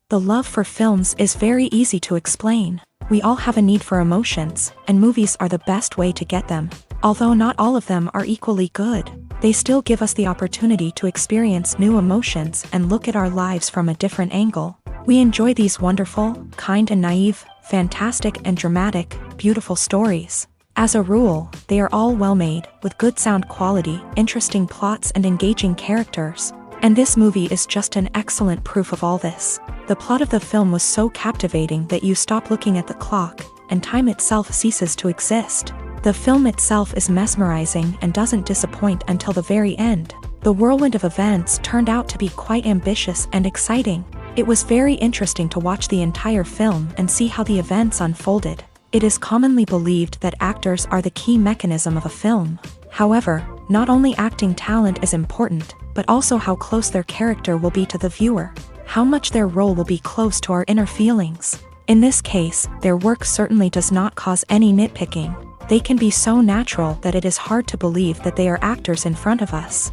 The love for films is very easy to explain. We all have a need for emotions, and movies are the best way to get them. Although not all of them are equally good, they still give us the opportunity to experience new emotions and look at our lives from a different angle. We enjoy these wonderful, kind and naive, fantastic and dramatic, beautiful stories. As a rule, they are all well made, with good sound quality, interesting plots and engaging characters. And this movie is just an excellent proof of all this. The plot of the film was so captivating that you stop looking at the clock, and time itself ceases to exist. The film itself is mesmerizing and doesn't disappoint until the very end. The whirlwind of events turned out to be quite ambitious and exciting. It was very interesting to watch the entire film and see how the events unfolded. It is commonly believed that actors are the key mechanism of a film. However, not only acting talent is important, but also how close their character will be to the viewer. How much their role will be close to our inner feelings. In this case, their work certainly does not cause any nitpicking. They can be so natural that it is hard to believe that they are actors in front of us.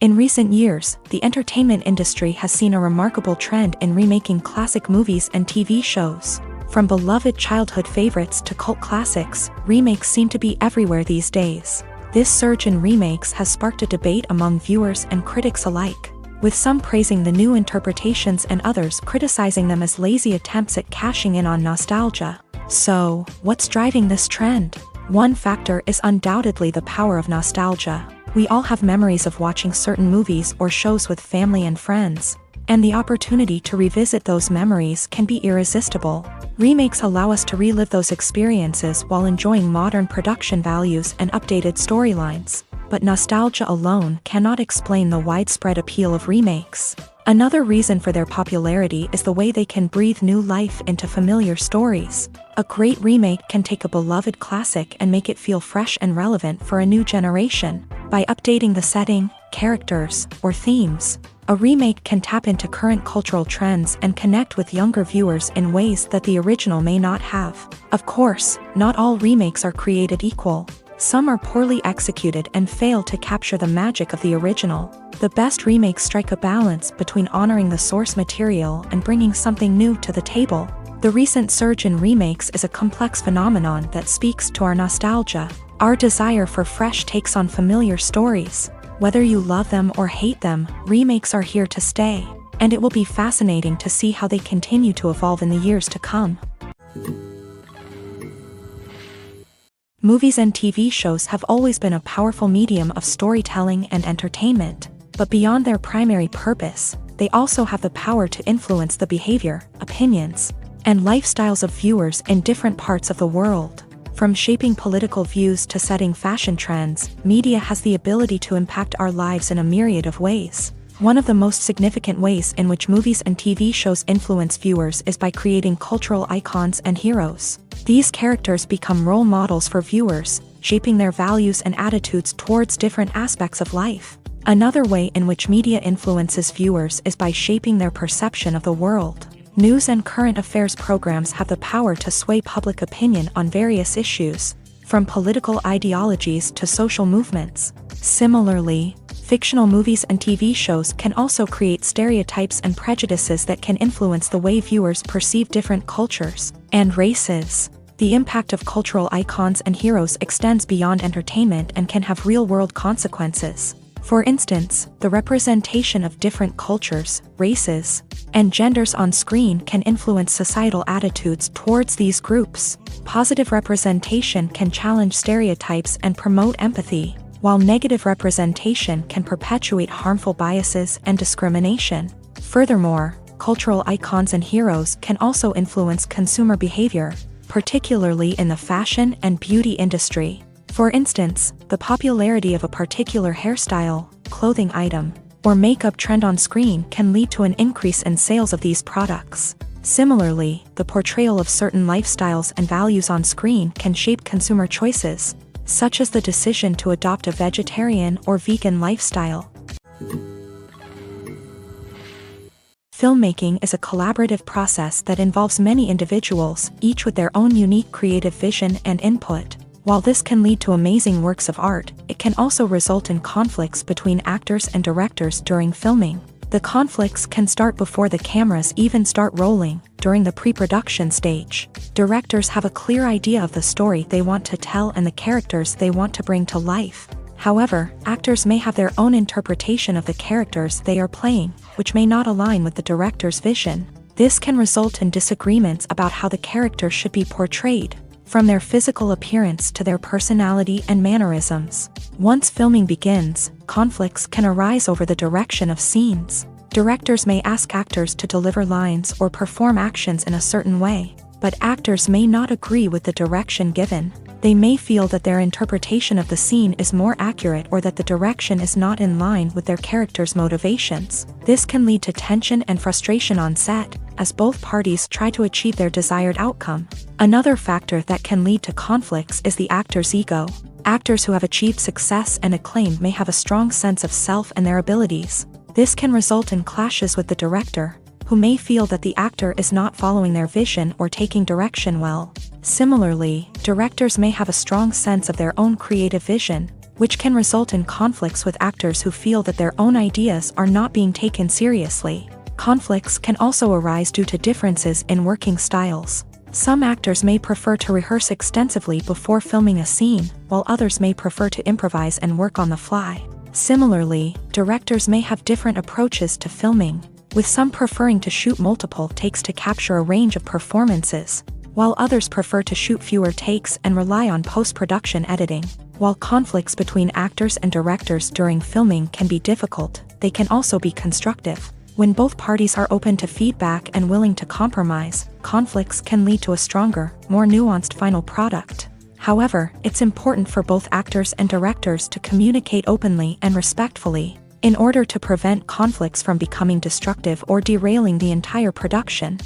In recent years, the entertainment industry has seen a remarkable trend in remaking classic movies and TV shows. From beloved childhood favorites to cult classics, remakes seem to be everywhere these days. This surge in remakes has sparked a debate among viewers and critics alike, with some praising the new interpretations and others criticizing them as lazy attempts at cashing in on nostalgia. So, what's driving this trend? One factor is undoubtedly the power of nostalgia. We all have memories of watching certain movies or shows with family and friends, and the opportunity to revisit those memories can be irresistible. Remakes allow us to relive those experiences while enjoying modern production values and updated storylines. But nostalgia alone cannot explain the widespread appeal of remakes. Another reason for their popularity is the way they can breathe new life into familiar stories. A great remake can take a beloved classic and make it feel fresh and relevant for a new generation. By updating the setting, characters, or themes, a remake can tap into current cultural trends and connect with younger viewers in ways that the original may not have. Of course, not all remakes are created equal. Some are poorly executed and fail to capture the magic of the original. The best remakes strike a balance between honoring the source material and bringing something new to the table. The recent surge in remakes is a complex phenomenon that speaks to our nostalgia, our desire for fresh takes on familiar stories. Whether you love them or hate them, remakes are here to stay, and it will be fascinating to see how they continue to evolve in the years to come. Movies and TV shows have always been a powerful medium of storytelling and entertainment, but beyond their primary purpose, they also have the power to influence the behavior, opinions, and lifestyles of viewers in different parts of the world. From shaping political views to setting fashion trends, media has the ability to impact our lives in a myriad of ways. One of the most significant ways in which movies and TV shows influence viewers is by creating cultural icons and heroes. These characters become role models for viewers, shaping their values and attitudes towards different aspects of life. Another way in which media influences viewers is by shaping their perception of the world. News and current affairs programs have the power to sway public opinion on various issues, from political ideologies to social movements. Similarly, fictional movies and TV shows can also create stereotypes and prejudices that can influence the way viewers perceive different cultures and races. The impact of cultural icons and heroes extends beyond entertainment and can have real-world consequences. For instance, the representation of different cultures, races, and genders on screen can influence societal attitudes towards these groups. Positive representation can challenge stereotypes and promote empathy, while negative representation can perpetuate harmful biases and discrimination. Furthermore, cultural icons and heroes can also influence consumer behavior, particularly in the fashion and beauty industry. For instance, the popularity of a particular hairstyle, clothing item, or makeup trend on screen can lead to an increase in sales of these products. Similarly, the portrayal of certain lifestyles and values on screen can shape consumer choices, such as the decision to adopt a vegetarian or vegan lifestyle. Filmmaking is a collaborative process that involves many individuals, each with their own unique creative vision and input. While this can lead to amazing works of art, it can also result in conflicts between actors and directors during filming. The conflicts can start before the cameras even start rolling, during the pre-production stage. Directors have a clear idea of the story they want to tell and the characters they want to bring to life. However, actors may have their own interpretation of the characters they are playing, which may not align with the director's vision. This can result in disagreements about how the character should be portrayed, from their physical appearance to their personality and mannerisms. Once filming begins, conflicts can arise over the direction of scenes. Directors may ask actors to deliver lines or perform actions in a certain way, but actors may not agree with the direction given. They may feel that their interpretation of the scene is more accurate or that the direction is not in line with their character's motivations. This can lead to tension and frustration on set, as both parties try to achieve their desired outcome. Another factor that can lead to conflicts is the actor's ego. Actors who have achieved success and acclaim may have a strong sense of self and their abilities. This can result in clashes with the director, who may feel that the actor is not following their vision or taking direction well. Similarly, directors may have a strong sense of their own creative vision, which can result in conflicts with actors who feel that their own ideas are not being taken seriously. Conflicts can also arise due to differences in working styles. Some actors may prefer to rehearse extensively before filming a scene, while others may prefer to improvise and work on the fly. Similarly, directors may have different approaches to filming, with some preferring to shoot multiple takes to capture a range of performances, while others prefer to shoot fewer takes and rely on post-production editing. While conflicts between actors and directors during filming can be difficult, they can also be constructive. When both parties are open to feedback and willing to compromise, conflicts can lead to a stronger, more nuanced final product. However, it's important for both actors and directors to communicate openly and respectfully, in order to prevent conflicts from becoming destructive or derailing the entire production.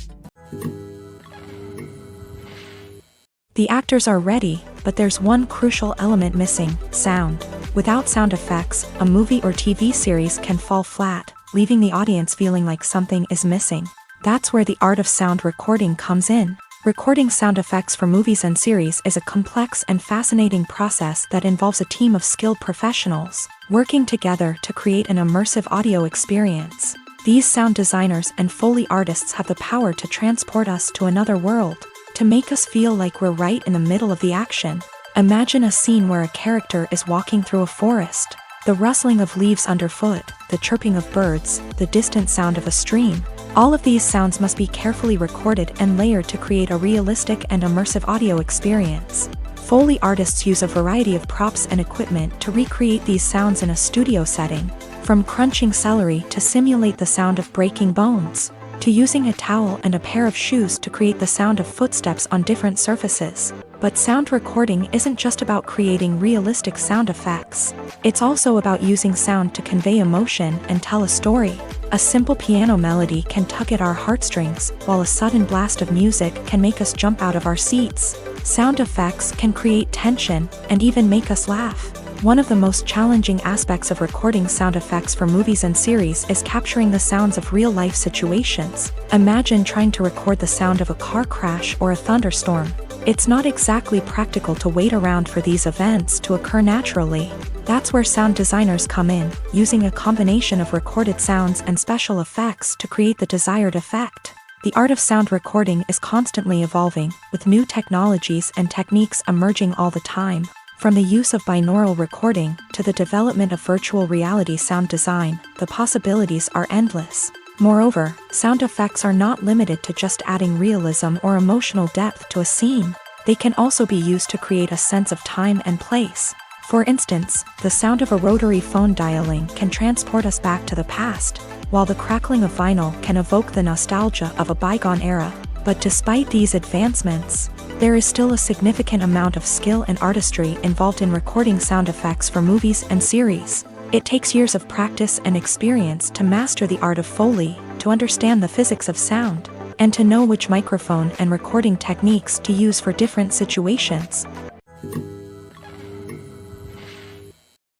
The actors are ready, but there's one crucial element missing: sound. Without sound effects, a movie or TV series can fall flat, leaving the audience feeling like something is missing. That's where the art of sound recording comes in. Recording sound effects for movies and series is a complex and fascinating process that involves a team of skilled professionals working together to create an immersive audio experience. These sound designers and Foley artists have the power to transport us to another world, to make us feel like we're right in the middle of the action. Imagine a scene where a character is walking through a forest. The rustling of leaves underfoot, the chirping of birds, the distant sound of a stream. All of these sounds must be carefully recorded and layered to create a realistic and immersive audio experience. Foley artists use a variety of props and equipment to recreate these sounds in a studio setting, from crunching celery to simulate the sound of breaking bones, to using a towel and a pair of shoes to create the sound of footsteps on different surfaces. But sound recording isn't just about creating realistic sound effects. It's also about using sound to convey emotion and tell a story. A simple piano melody can tug at our heartstrings, while a sudden blast of music can make us jump out of our seats. Sound effects can create tension and even make us laugh. One of the most challenging aspects of recording sound effects for movies and series is capturing the sounds of real-life situations. Imagine trying to record the sound of a car crash or a thunderstorm. It's not exactly practical to wait around for these events to occur naturally. That's where sound designers come in, using a combination of recorded sounds and special effects to create the desired effect. The art of sound recording is constantly evolving, with new technologies and techniques emerging all the time. From the use of binaural recording to the development of virtual reality sound design, the possibilities are endless. Moreover, sound effects are not limited to just adding realism or emotional depth to a scene. They can also be used to create a sense of time and place. For instance, the sound of a rotary phone dialing can transport us back to the past, while the crackling of vinyl can evoke the nostalgia of a bygone era. But despite these advancements, there is still a significant amount of skill and artistry involved in recording sound effects for movies and series. It takes years of practice and experience to master the art of Foley, to understand the physics of sound, and to know which microphone and recording techniques to use for different situations.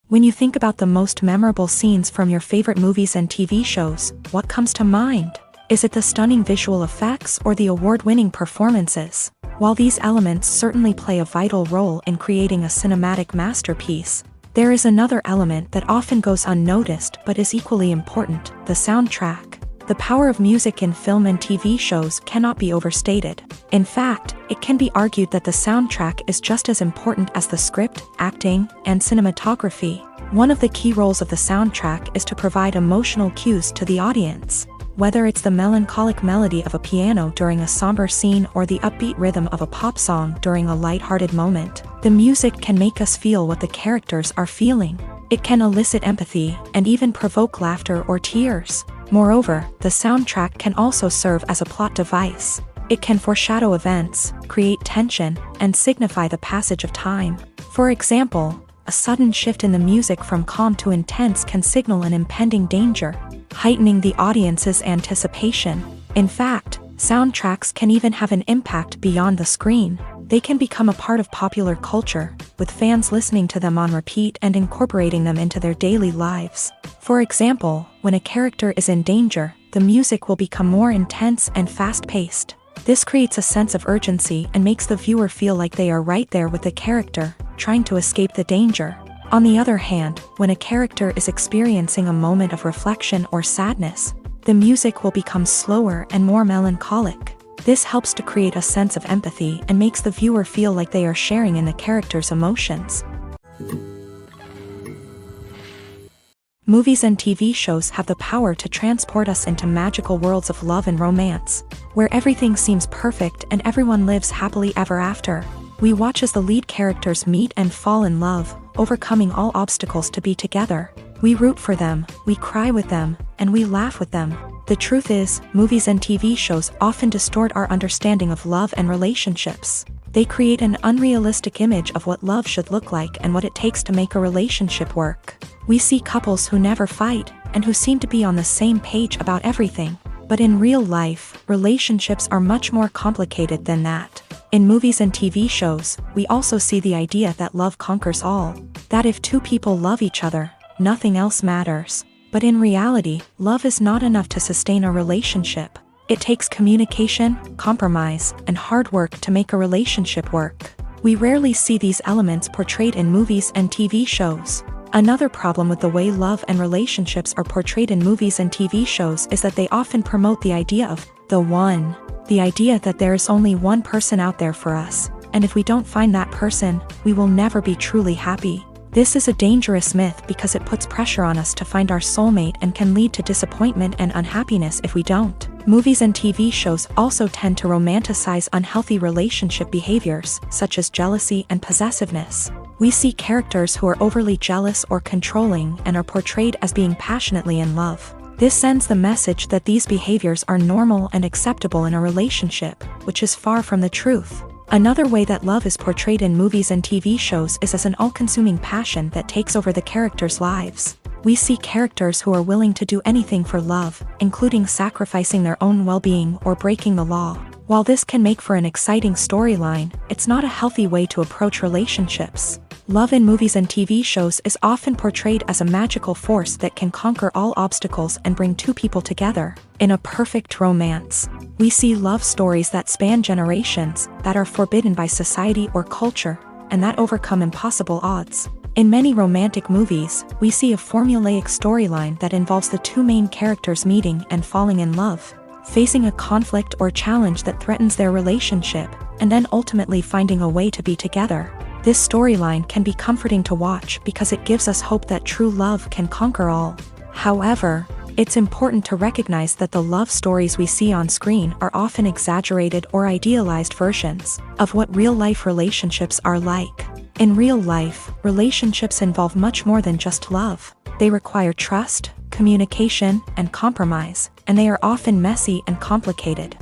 When you think about the most memorable scenes from your favorite movies and TV shows, what comes to mind? Is it the stunning visual effects or the award-winning performances? While these elements certainly play a vital role in creating a cinematic masterpiece, there is another element that often goes unnoticed but is equally important: the soundtrack. The power of music in film and TV shows cannot be overstated. In fact, it can be argued that the soundtrack is just as important as the script, acting, and cinematography. One of the key roles of the soundtrack is to provide emotional cues to the audience. Whether it's the melancholic melody of a piano during a somber scene or the upbeat rhythm of a pop song during a lighthearted moment, the music can make us feel what the characters are feeling. It can elicit empathy and even provoke laughter or tears. Moreover, the soundtrack can also serve as a plot device. It can foreshadow events, create tension, and signify the passage of time. For example, a sudden shift in the music from calm to intense can signal an impending danger, heightening the audience's anticipation. In fact, soundtracks can even have an impact beyond the screen. They can become a part of popular culture, with fans listening to them on repeat and incorporating them into their daily lives. For example, when a character is in danger, the music will become more intense and fast-paced. This creates a sense of urgency and makes the viewer feel like they are right there with the character, trying to escape the danger. On the other hand, when a character is experiencing a moment of reflection or sadness, the music will become slower and more melancholic. This helps to create a sense of empathy and makes the viewer feel like they are sharing in the character's emotions. Movies and TV shows have the power to transport us into magical worlds of love and romance, where everything seems perfect and everyone lives happily ever after. We watch as the lead characters meet and fall in love, overcoming all obstacles to be together. We root for them, we cry with them, and we laugh with them. The truth is, movies and TV shows often distort our understanding of love and relationships. They create an unrealistic image of what love should look like and what it takes to make a relationship work. We see couples who never fight, and who seem to be on the same page about everything. But in real life, relationships are much more complicated than that. In movies and TV shows, we also see the idea that love conquers all. That if two people love each other, nothing else matters. But in reality, love is not enough to sustain a relationship. It takes communication, compromise, and hard work to make a relationship work. We rarely see these elements portrayed in movies and TV shows. Another problem with the way love and relationships are portrayed in movies and TV shows is that they often promote the idea of the one. The idea that there is only one person out there for us, and if we don't find that person, we will never be truly happy. This is a dangerous myth because it puts pressure on us to find our soulmate and can lead to disappointment and unhappiness if we don't. Movies and TV shows also tend to romanticize unhealthy relationship behaviors, such as jealousy and possessiveness. We see characters who are overly jealous or controlling and are portrayed as being passionately in love. This sends the message that these behaviors are normal and acceptable in a relationship, which is far from the truth. Another way that love is portrayed in movies and TV shows is as an all-consuming passion that takes over the characters' lives. We see characters who are willing to do anything for love, including sacrificing their own well-being or breaking the law. While this can make for an exciting storyline, it's not a healthy way to approach relationships. Love in movies and TV shows is often portrayed as a magical force that can conquer all obstacles and bring two people together in a perfect romance. We see love stories that span generations, that are forbidden by society or culture, and that overcome impossible odds. In many romantic movies, we see a formulaic storyline that involves the two main characters meeting and falling in love, facing a conflict or challenge that threatens their relationship, and then ultimately finding a way to be together. This storyline can be comforting to watch because it gives us hope that true love can conquer all. However, it's important to recognize that the love stories we see on screen are often exaggerated or idealized versions of what real-life relationships are like. In real life, relationships involve much more than just love. They require trust, communication, and compromise, and they are often messy and complicated.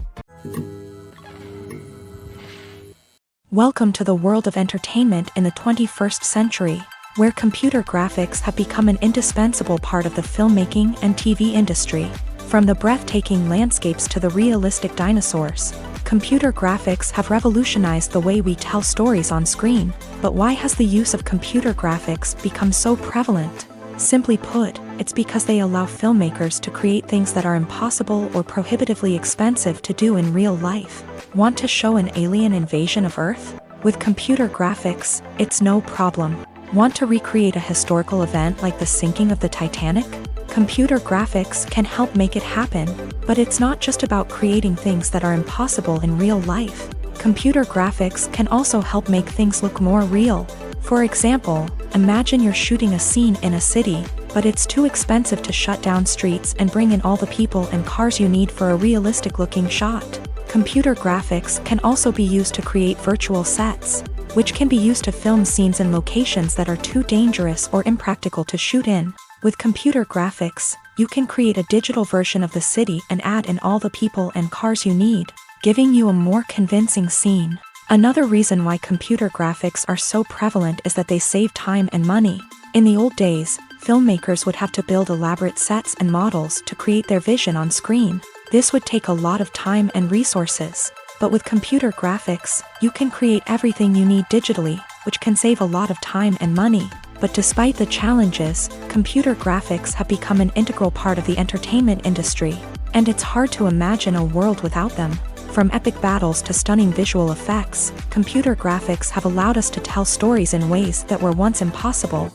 Welcome to the world of entertainment in the 21st century, where computer graphics have become an indispensable part of the filmmaking and TV industry. From the breathtaking landscapes to the realistic dinosaurs, computer graphics have revolutionized the way we tell stories on screen. But why has the use of computer graphics become so prevalent? Simply put, it's because they allow filmmakers to create things that are impossible or prohibitively expensive to do in real life. Want to show an alien invasion of Earth? With computer graphics, it's no problem. Want to recreate a historical event like the sinking of the Titanic? Computer graphics can help make it happen, but it's not just about creating things that are impossible in real life. Computer graphics can also help make things look more real. For example, imagine you're shooting a scene in a city, but it's too expensive to shut down streets and bring in all the people and cars you need for a realistic-looking shot. Computer graphics can also be used to create virtual sets, which can be used to film scenes in locations that are too dangerous or impractical to shoot in. With computer graphics, you can create a digital version of the city and add in all the people and cars you need, giving you a more convincing scene. Another reason why computer graphics are so prevalent is that they save time and money. In the old days, filmmakers would have to build elaborate sets and models to create their vision on screen. This would take a lot of time and resources. But with computer graphics, you can create everything you need digitally, which can save a lot of time and money. But despite the challenges, computer graphics have become an integral part of the entertainment industry, and it's hard to imagine a world without them. From epic battles to stunning visual effects, computer graphics have allowed us to tell stories in ways that were once impossible.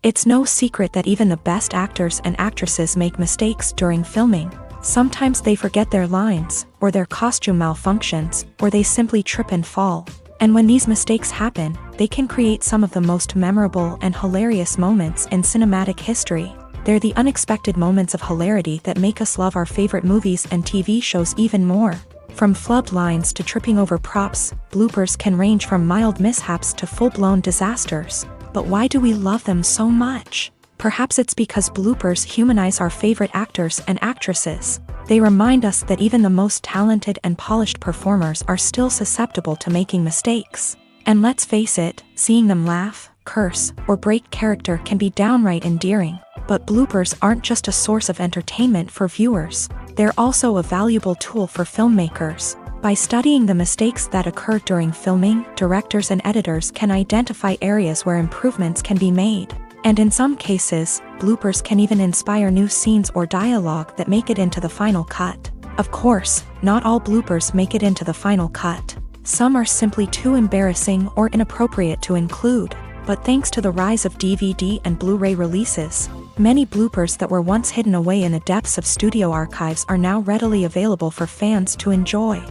It's no secret that even the best actors and actresses make mistakes during filming. Sometimes they forget their lines, or their costume malfunctions, or they simply trip and fall. And when these mistakes happen, they can create some of the most memorable and hilarious moments in cinematic history. They're the unexpected moments of hilarity that make us love our favorite movies and TV shows even more. From flubbed lines to tripping over props, bloopers can range from mild mishaps to full-blown disasters. But why do we love them so much? Perhaps it's because bloopers humanize our favorite actors and actresses. They remind us that even the most talented and polished performers are still susceptible to making mistakes. And let's face it, seeing them laugh, curse, or break character can be downright endearing. But bloopers aren't just a source of entertainment for viewers. They're also a valuable tool for filmmakers. By studying the mistakes that occur during filming, directors and editors can identify areas where improvements can be made. And in some cases, bloopers can even inspire new scenes or dialogue that make it into the final cut. Of course, not all bloopers make it into the final cut. Some are simply too embarrassing or inappropriate to include. But thanks to the rise of DVD and Blu-ray releases, many bloopers that were once hidden away in the depths of studio archives are now readily available for fans to enjoy.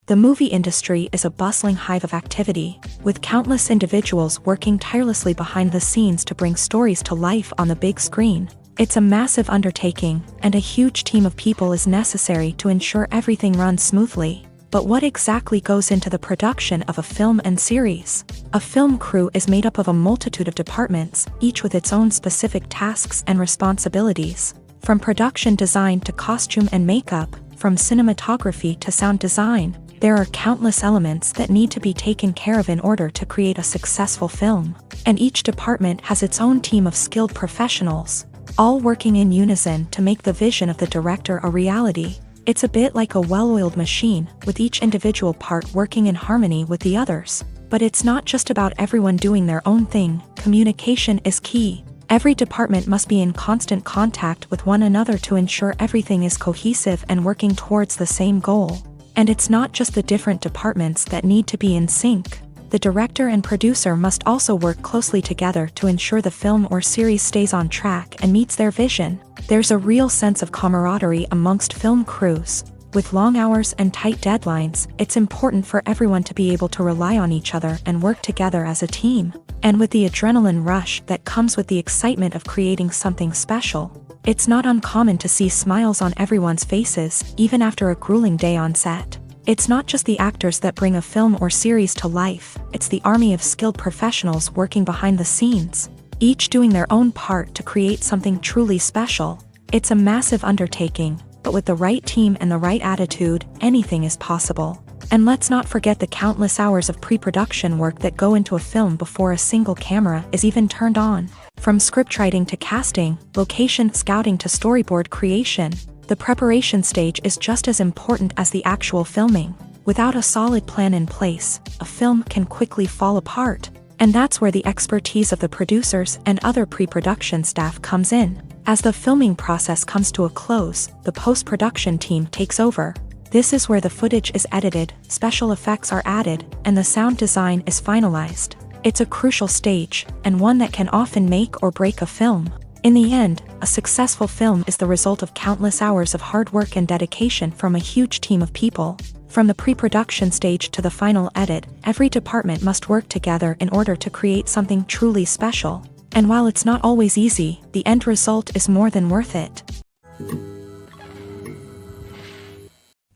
The movie industry is a bustling hive of activity, with countless individuals working tirelessly behind the scenes to bring stories to life on the big screen. It's a massive undertaking, and a huge team of people is necessary to ensure everything runs smoothly. But what exactly goes into the production of a film and series? A film crew is made up of a multitude of departments, each with its own specific tasks and responsibilities. From production design to costume and makeup, from cinematography to sound design, there are countless elements that need to be taken care of in order to create a successful film. And each department has its own team of skilled professionals, all working in unison to make the vision of the director a reality. It's a bit like a well-oiled machine, with each individual part working in harmony with the others. But it's not just about everyone doing their own thing. Communication is key. Every department must be in constant contact with one another to ensure everything is cohesive and working towards the same goal. And it's not just the different departments that need to be in sync. The director and producer must also work closely together to ensure the film or series stays on track and meets their vision. There's a real sense of camaraderie amongst film crews. With long hours and tight deadlines, it's important for everyone to be able to rely on each other and work together as a team. And with the adrenaline rush that comes with the excitement of creating something special, it's not uncommon to see smiles on everyone's faces, even after a grueling day on set. It's not just the actors that bring a film or series to life, it's the army of skilled professionals working behind the scenes, each doing their own part to create something truly special. It's a massive undertaking, but with the right team and the right attitude, anything is possible. And let's not forget the countless hours of pre-production work that go into a film before a single camera is even turned on. From scriptwriting to casting, location scouting to storyboard creation, the preparation stage is just as important as the actual filming. Without a solid plan in place, a film can quickly fall apart. And that's where the expertise of the producers and other pre-production staff comes in. As the filming process comes to a close, the post-production team takes over. This is where the footage is edited, special effects are added, and the sound design is finalized. It's a crucial stage, and one that can often make or break a film. In the end, a successful film is the result of countless hours of hard work and dedication from a huge team of people. From the pre-production stage to the final edit, every department must work together in order to create something truly special. And while it's not always easy, the end result is more than worth it.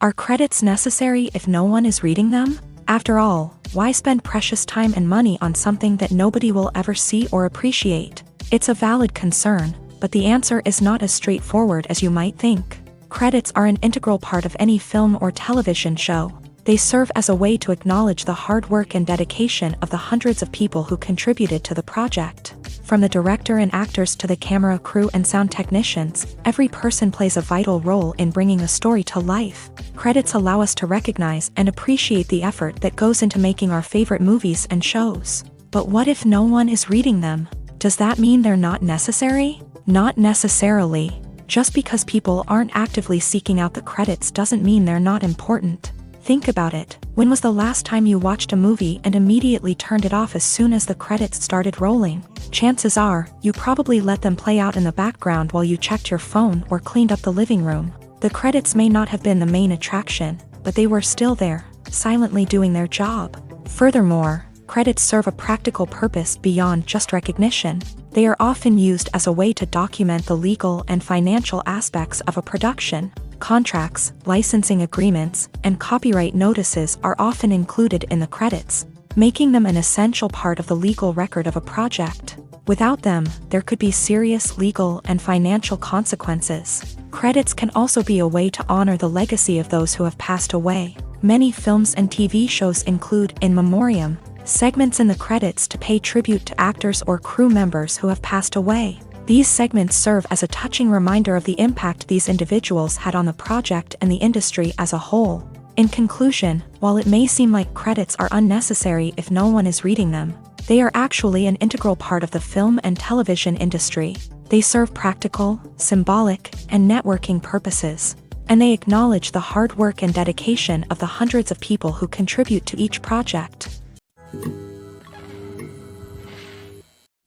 Are credits necessary if no one is reading them? After all, why spend precious time and money on something that nobody will ever see or appreciate? It's a valid concern, but the answer is not as straightforward as you might think. Credits are an integral part of any film or television show. They serve as a way to acknowledge the hard work and dedication of the hundreds of people who contributed to the project. From the director and actors to the camera crew and sound technicians, every person plays a vital role in bringing a story to life. Credits allow us to recognize and appreciate the effort that goes into making our favorite movies and shows. But what if no one is reading them? Does that mean they're not necessary? Not necessarily. Just because people aren't actively seeking out the credits doesn't mean they're not important. Think about it. When was the last time you watched a movie and immediately turned it off as soon as the credits started rolling? Chances are, you probably let them play out in the background while you checked your phone or cleaned up the living room. The credits may not have been the main attraction, but they were still there, silently doing their job. Furthermore, credits serve a practical purpose beyond just recognition. They are often used as a way to document the legal and financial aspects of a production. Contracts, licensing agreements, and copyright notices are often included in the credits, making them an essential part of the legal record of a project. Without them, there could be serious legal and financial consequences. Credits can also be a way to honor the legacy of those who have passed away. Many films and TV shows include in memoriam segments in the credits to pay tribute to actors or crew members who have passed away. These segments serve as a touching reminder of the impact these individuals had on the project and the industry as a whole. In conclusion, while it may seem like credits are unnecessary if no one is reading them, they are actually an integral part of the film and television industry. They serve practical, symbolic, and networking purposes, and they acknowledge the hard work and dedication of the hundreds of people who contribute to each project.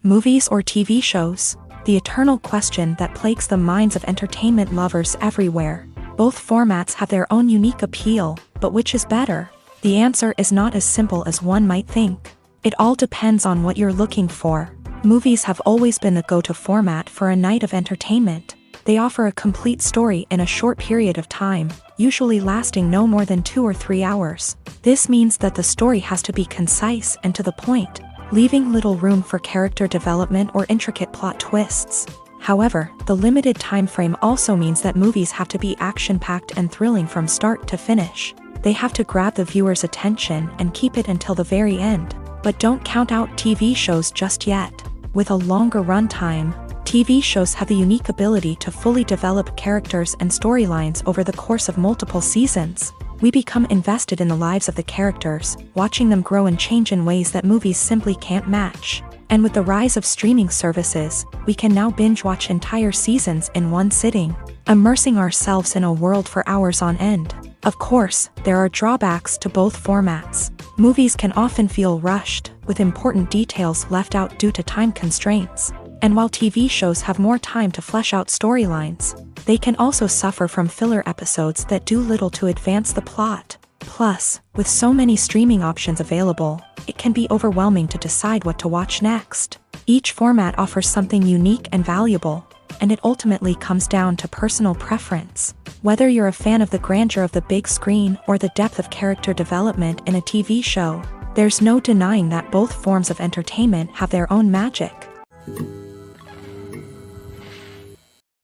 Movies or TV shows? The eternal question that plagues the minds of entertainment lovers everywhere. Both formats have their own unique appeal, but which is better? The answer is not as simple as one might think. It all depends on what you're looking for. Movies have always been the go-to format for a night of entertainment. They offer a complete story in a short period of time, usually lasting no more than 2 or 3 hours. This means that the story has to be concise and to the point, leaving little room for character development or intricate plot twists. However, the limited time frame also means that movies have to be action-packed and thrilling from start to finish. They have to grab the viewer's attention and keep it until the very end. But don't count out TV shows just yet. With a longer runtime, TV shows have the unique ability to fully develop characters and storylines over the course of multiple seasons. We become invested in the lives of the characters, watching them grow and change in ways that movies simply can't match. And with the rise of streaming services, we can now binge-watch entire seasons in one sitting, immersing ourselves in a world for hours on end. Of course, there are drawbacks to both formats. Movies can often feel rushed, with important details left out due to time constraints. And while TV shows have more time to flesh out storylines, They can also suffer from filler episodes that do little to advance the plot. Plus, with so many streaming options available, it can be overwhelming to decide what to watch next. Each format offers something unique and valuable, and it ultimately comes down to personal preference. Whether you're a fan of the grandeur of the big screen or the depth of character development in a TV show, there's no denying that both forms of entertainment have their own magic.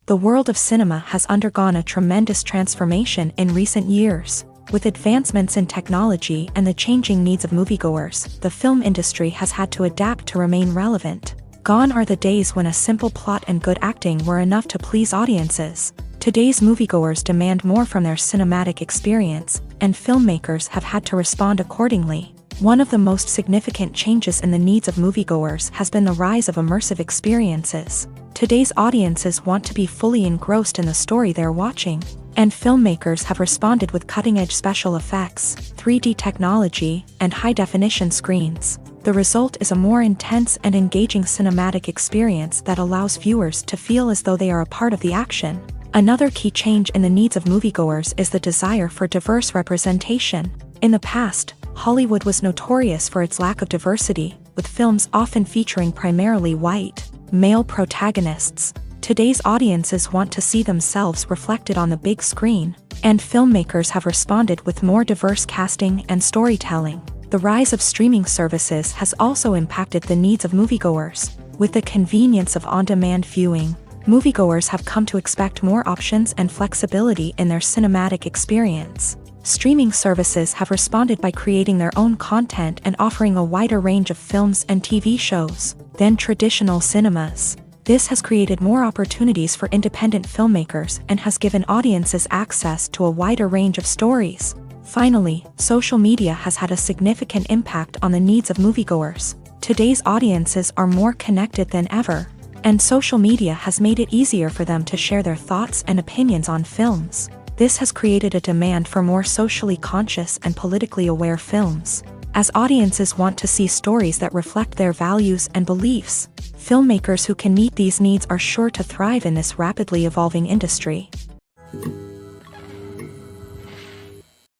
The world of cinema has undergone a tremendous transformation in recent years. With advancements in technology and the changing needs of moviegoers, the film industry has had to adapt to remain relevant. Gone are the days when a simple plot and good acting were enough to please audiences. Today's moviegoers demand more from their cinematic experience, and filmmakers have had to respond accordingly. One of the most significant changes in the needs of moviegoers has been the rise of immersive experiences. Today's audiences want to be fully engrossed in the story they're watching, and filmmakers have responded with cutting-edge special effects, 3D technology, and high-definition screens. The result is a more intense and engaging cinematic experience that allows viewers to feel as though they are a part of the action. Another key change in the needs of moviegoers is the desire for diverse representation. In the past, Hollywood was notorious for its lack of diversity, with films often featuring primarily white, male protagonists. Today's audiences want to see themselves reflected on the big screen, and filmmakers have responded with more diverse casting and storytelling. The rise of streaming services has also impacted the needs of moviegoers. With the convenience of on-demand viewing, moviegoers have come to expect more options and flexibility in their cinematic experience. Streaming services have responded by creating their own content and offering a wider range of films and TV shows than traditional cinemas. This has created more opportunities for independent filmmakers and has given audiences access to a wider range of stories. Finally, social media has had a significant impact on the needs of moviegoers. Today's audiences are more connected than ever, and social media has made it easier for them to share their thoughts and opinions on films. This has created a demand for more socially conscious and politically aware films. As audiences want to see stories that reflect their values and beliefs, filmmakers who can meet these needs are sure to thrive in this rapidly evolving industry.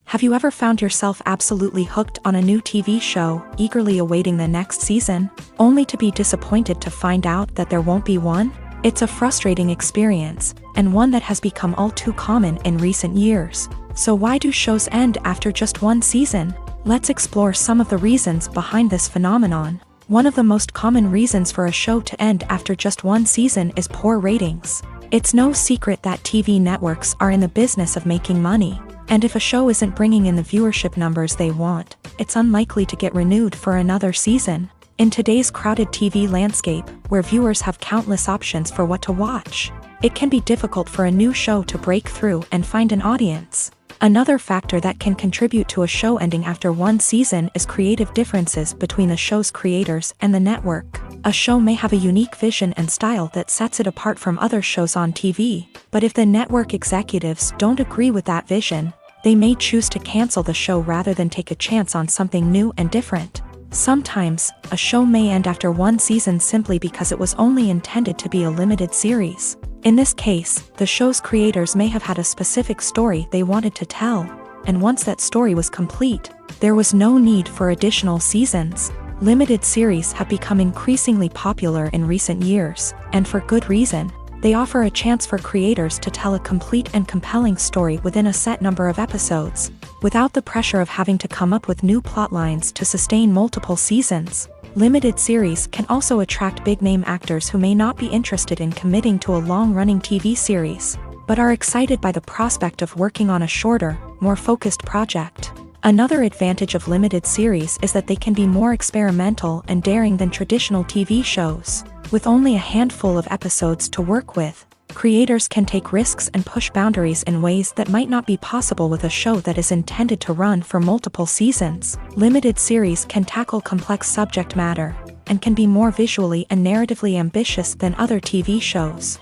Have you ever found yourself absolutely hooked on a new TV show, eagerly awaiting the next season, only to be disappointed to find out that there won't be one? It's a frustrating experience, and one that has become all too common in recent years. So why do shows end after just one season? Let's explore some of the reasons behind this phenomenon. One of the most common reasons for a show to end after just one season is poor ratings. It's no secret that TV networks are in the business of making money, and if a show isn't bringing in the viewership numbers they want, it's unlikely to get renewed for another season. In today's crowded TV landscape, where viewers have countless options for what to watch, it can be difficult for a new show to break through and find an audience. Another factor that can contribute to a show ending after one season is creative differences between the show's creators and the network. A show may have a unique vision and style that sets it apart from other shows on TV, but if the network executives don't agree with that vision, they may choose to cancel the show rather than take a chance on something new and different. Sometimes, a show may end after one season simply because it was only intended to be a limited series. In this case, the show's creators may have had a specific story they wanted to tell, and once that story was complete, there was no need for additional seasons. Limited series have become increasingly popular in recent years, and for good reason. They offer a chance for creators to tell a complete and compelling story within a set number of episodes, without the pressure of having to come up with new plotlines to sustain multiple seasons. Limited series can also attract big-name actors who may not be interested in committing to a long-running TV series, but are excited by the prospect of working on a shorter, more focused project. Another advantage of limited series is that they can be more experimental and daring than traditional TV shows. With only a handful of episodes to work with, creators can take risks and push boundaries in ways that might not be possible with a show that is intended to run for multiple seasons. Limited series can tackle complex subject matter, and can be more visually and narratively ambitious than other TV shows.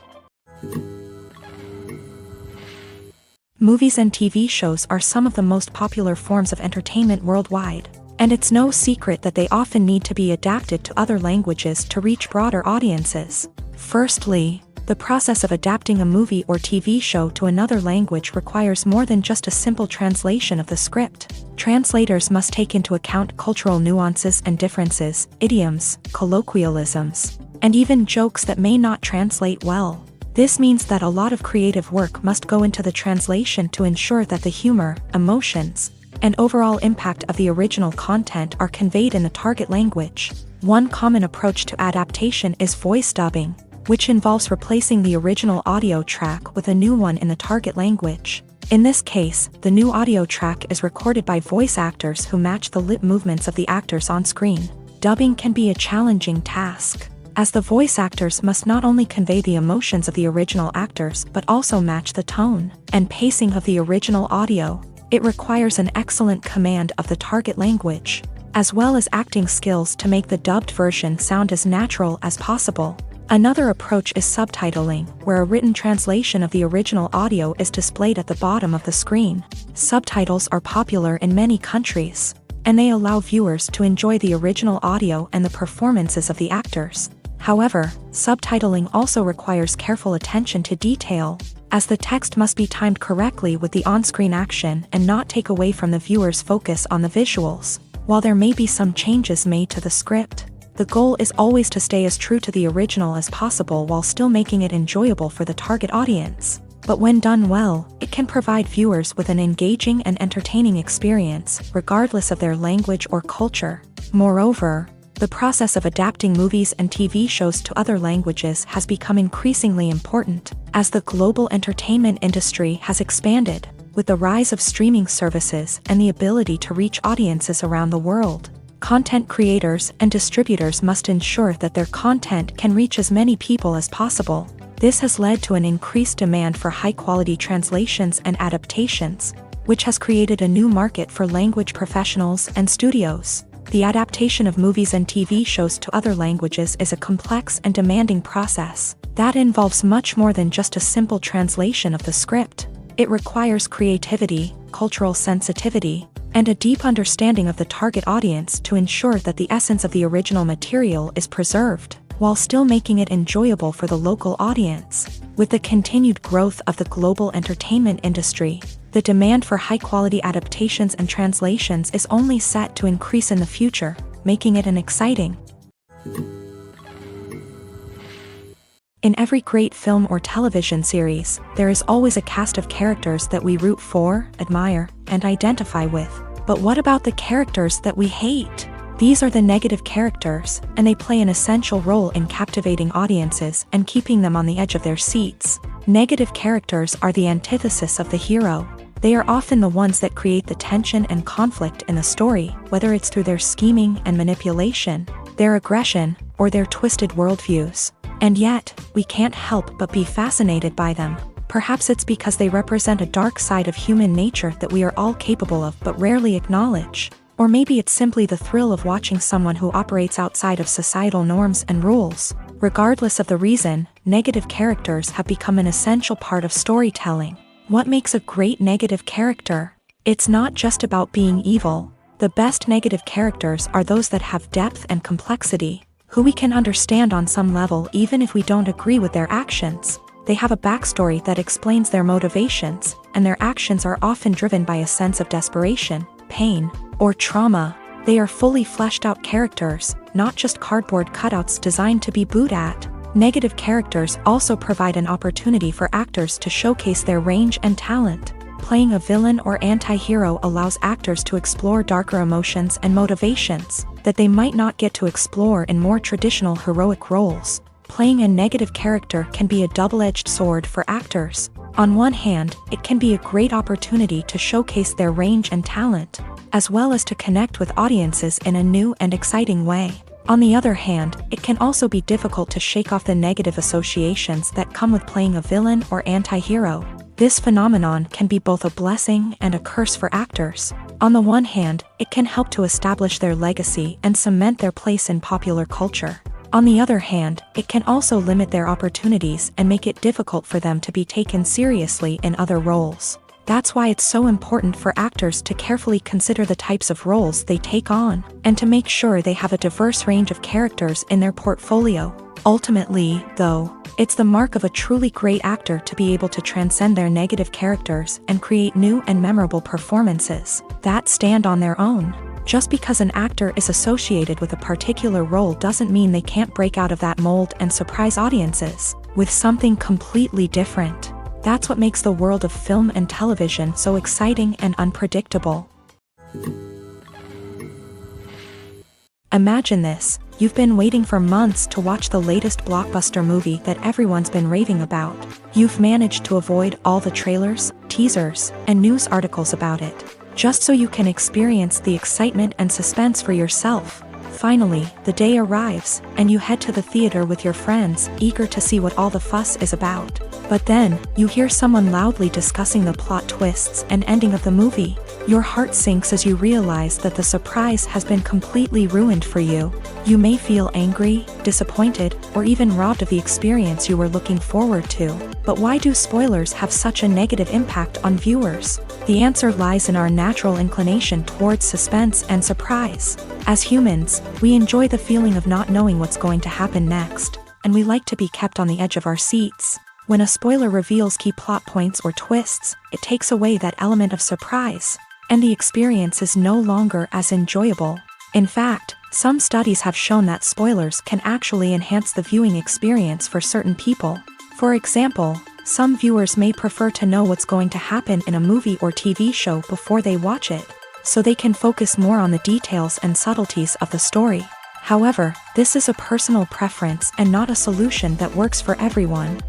Movies and TV shows are some of the most popular forms of entertainment worldwide, and it's no secret that they often need to be adapted to other languages to reach broader audiences. Firstly, The process of adapting a movie or TV show to another language requires more than just a simple translation of the script. Translators must take into account cultural nuances and differences, idioms, colloquialisms, and even jokes that may not translate well. This means that a lot of creative work must go into the translation to ensure that the humor, emotions, and overall impact of the original content are conveyed in the target language. One common approach to adaptation is voice dubbing, which involves replacing the original audio track with a new one in the target language. In this case, the new audio track is recorded by voice actors who match the lip movements of the actors on screen. Dubbing can be a challenging task, as the voice actors must not only convey the emotions of the original actors but also match the tone and pacing of the original audio. It requires an excellent command of the target language, as well as acting skills to make the dubbed version sound as natural as possible. Another approach is subtitling, where a written translation of the original audio is displayed at the bottom of the screen. Subtitles are popular in many countries, and they allow viewers to enjoy the original audio and the performances of the actors. However, subtitling also requires careful attention to detail, as the text must be timed correctly with the on-screen action and not take away from the viewer's focus on the visuals. While there may be some changes made to the script, the goal is always to stay as true to the original as possible while still making it enjoyable for the target audience. But when done well, it can provide viewers with an engaging and entertaining experience, regardless of their language or culture. Moreover, the process of adapting movies and TV shows to other languages has become increasingly important, as the global entertainment industry has expanded, with the rise of streaming services and the ability to reach audiences around the world. Content creators and distributors must ensure that their content can reach as many people as possible. This has led to an increased demand for high-quality translations and adaptations, which has created a new market for language professionals and studios. The adaptation of movies and TV shows to other languages is a complex and demanding process that involves much more than just a simple translation of the script. It requires creativity, cultural sensitivity, and a deep understanding of the target audience to ensure that the essence of the original material is preserved, while still making it enjoyable for the local audience. With the continued growth of the global entertainment industry, the demand for high-quality adaptations and translations is only set to increase in the future, making it an exciting. In every great film or television series, there is always a cast of characters that we root for, admire, and identify with. But what about the characters that we hate? These are the negative characters, and they play an essential role in captivating audiences and keeping them on the edge of their seats. Negative characters are the antithesis of the hero. They are often the ones that create the tension and conflict in the story, whether it's through their scheming and manipulation, their aggression, or their twisted worldviews. And yet, we can't help but be fascinated by them. Perhaps it's because they represent a dark side of human nature that we are all capable of but rarely acknowledge. Or maybe it's simply the thrill of watching someone who operates outside of societal norms and rules. Regardless of the reason, negative characters have become an essential part of storytelling. What makes a great negative character? It's not just about being evil. The best negative characters are those that have depth and complexity, who we can understand on some level even if we don't agree with their actions. They have a backstory that explains their motivations, and their actions are often driven by a sense of desperation, pain, or trauma. They are fully fleshed out characters, not just cardboard cutouts designed to be booed at. Negative characters also provide an opportunity for actors to showcase their range and talent. Playing a villain or anti-hero allows actors to explore darker emotions and motivations that they might not get to explore in more traditional heroic roles. Playing a negative character can be a double-edged sword for actors. On one hand, it can be a great opportunity to showcase their range and talent, as well as to connect with audiences in a new and exciting way. On the other hand, it can also be difficult to shake off the negative associations that come with playing a villain or anti-hero. This phenomenon can be both a blessing and a curse for actors. On the one hand, it can help to establish their legacy and cement their place in popular culture. On the other hand, it can also limit their opportunities and make it difficult for them to be taken seriously in other roles. That's why it's so important for actors to carefully consider the types of roles they take on, and to make sure they have a diverse range of characters in their portfolio. Ultimately, though, It's the mark of a truly great actor to be able to transcend their negative characters and create new and memorable performances that stand on their own. Just because an actor is associated with a particular role doesn't mean they can't break out of that mold and surprise audiences with something completely different. That's what makes the world of film and television so exciting and unpredictable. Imagine this: you've been waiting for months to watch the latest blockbuster movie that everyone's been raving about. You've managed to avoid all the trailers, teasers, and news articles about it, just so you can experience the excitement and suspense for yourself. Finally, the day arrives, and you head to the theater with your friends, eager to see what all the fuss is about. But then, you hear someone loudly discussing the plot twists and ending of the movie. Your heart sinks as you realize that the surprise has been completely ruined for you. You may feel angry, disappointed, or even robbed of the experience you were looking forward to. But why do spoilers have such a negative impact on viewers? The answer lies in our natural inclination towards suspense and surprise. As humans, we enjoy the feeling of not knowing what's going to happen next, and we like to be kept on the edge of our seats. When a spoiler reveals key plot points or twists, it takes away that element of surprise, and the experience is no longer as enjoyable. In fact, some studies have shown that spoilers can actually enhance the viewing experience for certain people. For example, some viewers may prefer to know what's going to happen in a movie or TV show before they watch it, so they can focus more on the details and subtleties of the story. However, this is a personal preference and not a solution that works for everyone.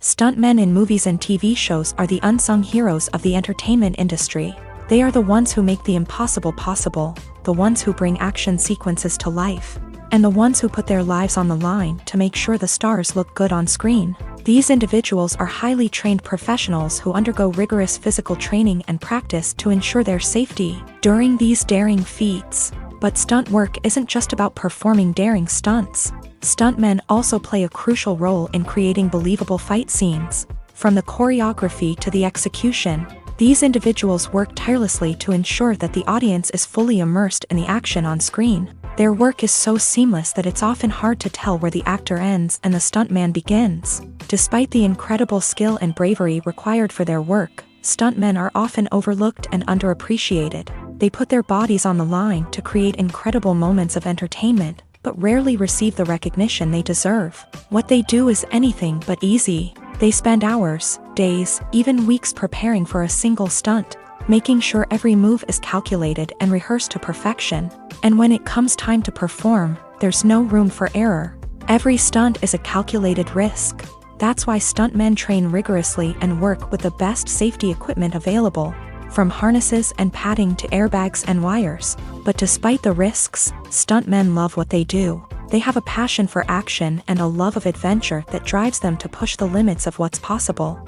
Stuntmen in movies and TV shows are the unsung heroes of the entertainment industry. They are the ones who make the impossible possible, the ones who bring action sequences to life, and the ones who put their lives on the line to make sure the stars look good on screen. These individuals are highly trained professionals who undergo rigorous physical training and practice to ensure their safety during these daring feats. But stunt work isn't just about performing daring stunts. Stuntmen also play a crucial role in creating believable fight scenes. From the choreography to the execution, these individuals work tirelessly to ensure that the audience is fully immersed in the action on screen. Their work is so seamless that it's often hard to tell where the actor ends and the stuntman begins. Despite the incredible skill and bravery required for their work, stuntmen are often overlooked and underappreciated. They put their bodies on the line to create incredible moments of entertainment, but rarely receive the recognition they deserve. What they do is anything but easy. They spend hours, days, even weeks preparing for a single stunt, making sure every move is calculated and rehearsed to perfection. And when it comes time to perform, there's no room for error. Every stunt is a calculated risk. That's why stuntmen train rigorously and work with the best safety equipment available, from harnesses and padding to airbags and wires. But despite the risks, stuntmen love what they do. They have a passion for action and a love of adventure that drives them to push the limits of what's possible.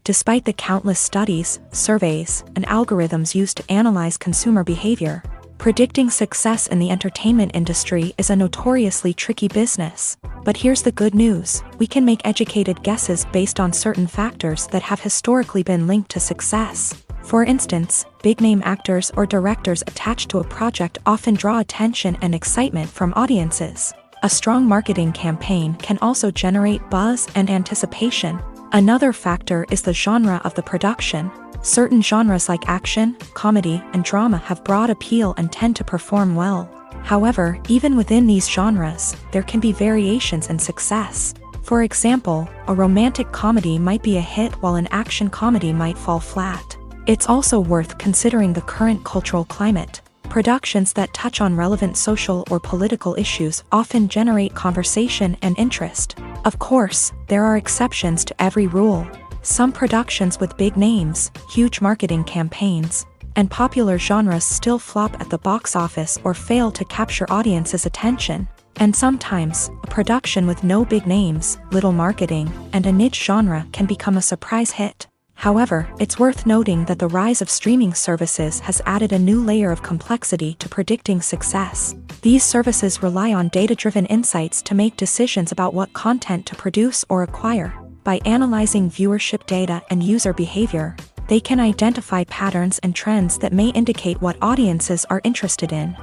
Despite the countless studies, surveys, and algorithms used to analyze consumer behavior, predicting success in the entertainment industry is a notoriously tricky business. But here's the good news: we can make educated guesses based on certain factors that have historically been linked to success. For instance, big-name actors or directors attached to a project often draw attention and excitement from audiences. A strong marketing campaign can also generate buzz and anticipation. Another factor is the genre of the production. Certain genres like action, comedy, and drama have broad appeal and tend to perform well. However, even within these genres, there can be variations in success. For example, a romantic comedy might be a hit while an action comedy might fall flat. It's also worth considering the current cultural climate. Productions that touch on relevant social or political issues often generate conversation and interest. Of course, there are exceptions to every rule. Some productions with big names, huge marketing campaigns, and popular genres still flop at the box office or fail to capture audiences' attention. And sometimes, a production with no big names, little marketing, and a niche genre can become a surprise hit. However, it's worth noting that the rise of streaming services has added a new layer of complexity to predicting success. These services rely on data-driven insights to make decisions about what content to produce or acquire. By analyzing viewership data and user behavior, they can identify patterns and trends that may indicate what audiences are interested in.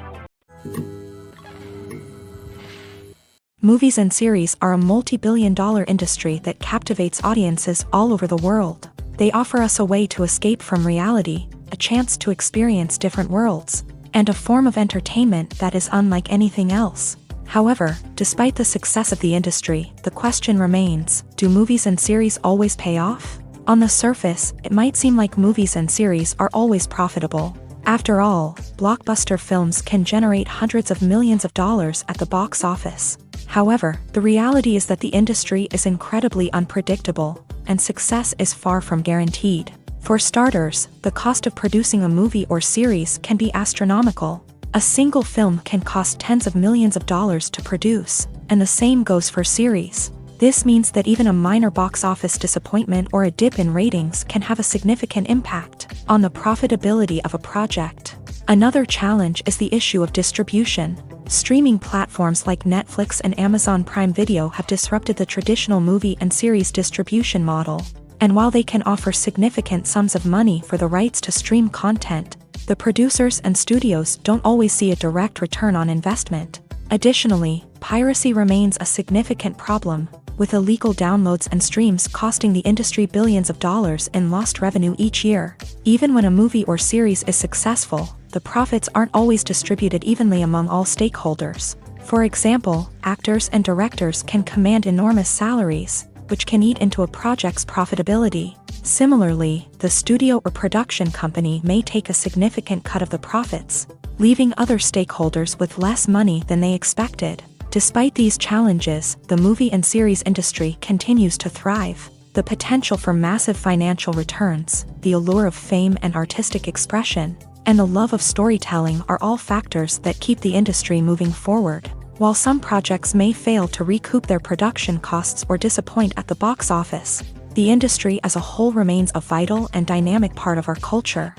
Movies and series are a multi-billion-dollar industry that captivates audiences all over the world. They offer us a way to escape from reality, a chance to experience different worlds, and a form of entertainment that is unlike anything else. However, despite the success of the industry, the question remains, do movies and series always pay off? On the surface, it might seem like movies and series are always profitable. After all, blockbuster films can generate hundreds of millions of dollars at the box office. However, the reality is that the industry is incredibly unpredictable, and success is far from guaranteed. For starters, the cost of producing a movie or series can be astronomical. A single film can cost tens of millions of dollars to produce, and the same goes for series. This means that even a minor box office disappointment or a dip in ratings can have a significant impact on the profitability of a project. Another challenge is the issue of distribution. Streaming platforms like Netflix and Amazon Prime Video have disrupted the traditional movie and series distribution model. And while they can offer significant sums of money for the rights to stream content, the producers and studios don't always see a direct return on investment. Additionally, piracy remains a significant problem, with illegal downloads and streams costing the industry billions of dollars in lost revenue each year. Even when a movie or series is successful, the profits aren't always distributed evenly among all stakeholders. For example, actors and directors can command enormous salaries, which can eat into a project's profitability. Similarly, the studio or production company may take a significant cut of the profits, leaving other stakeholders with less money than they expected. Despite these challenges, the movie and series industry continues to thrive. The potential for massive financial returns, the allure of fame and artistic expression, and the love of storytelling are all factors that keep the industry moving forward. While some projects may fail to recoup their production costs or disappoint at the box office, the industry as a whole remains a vital and dynamic part of our culture.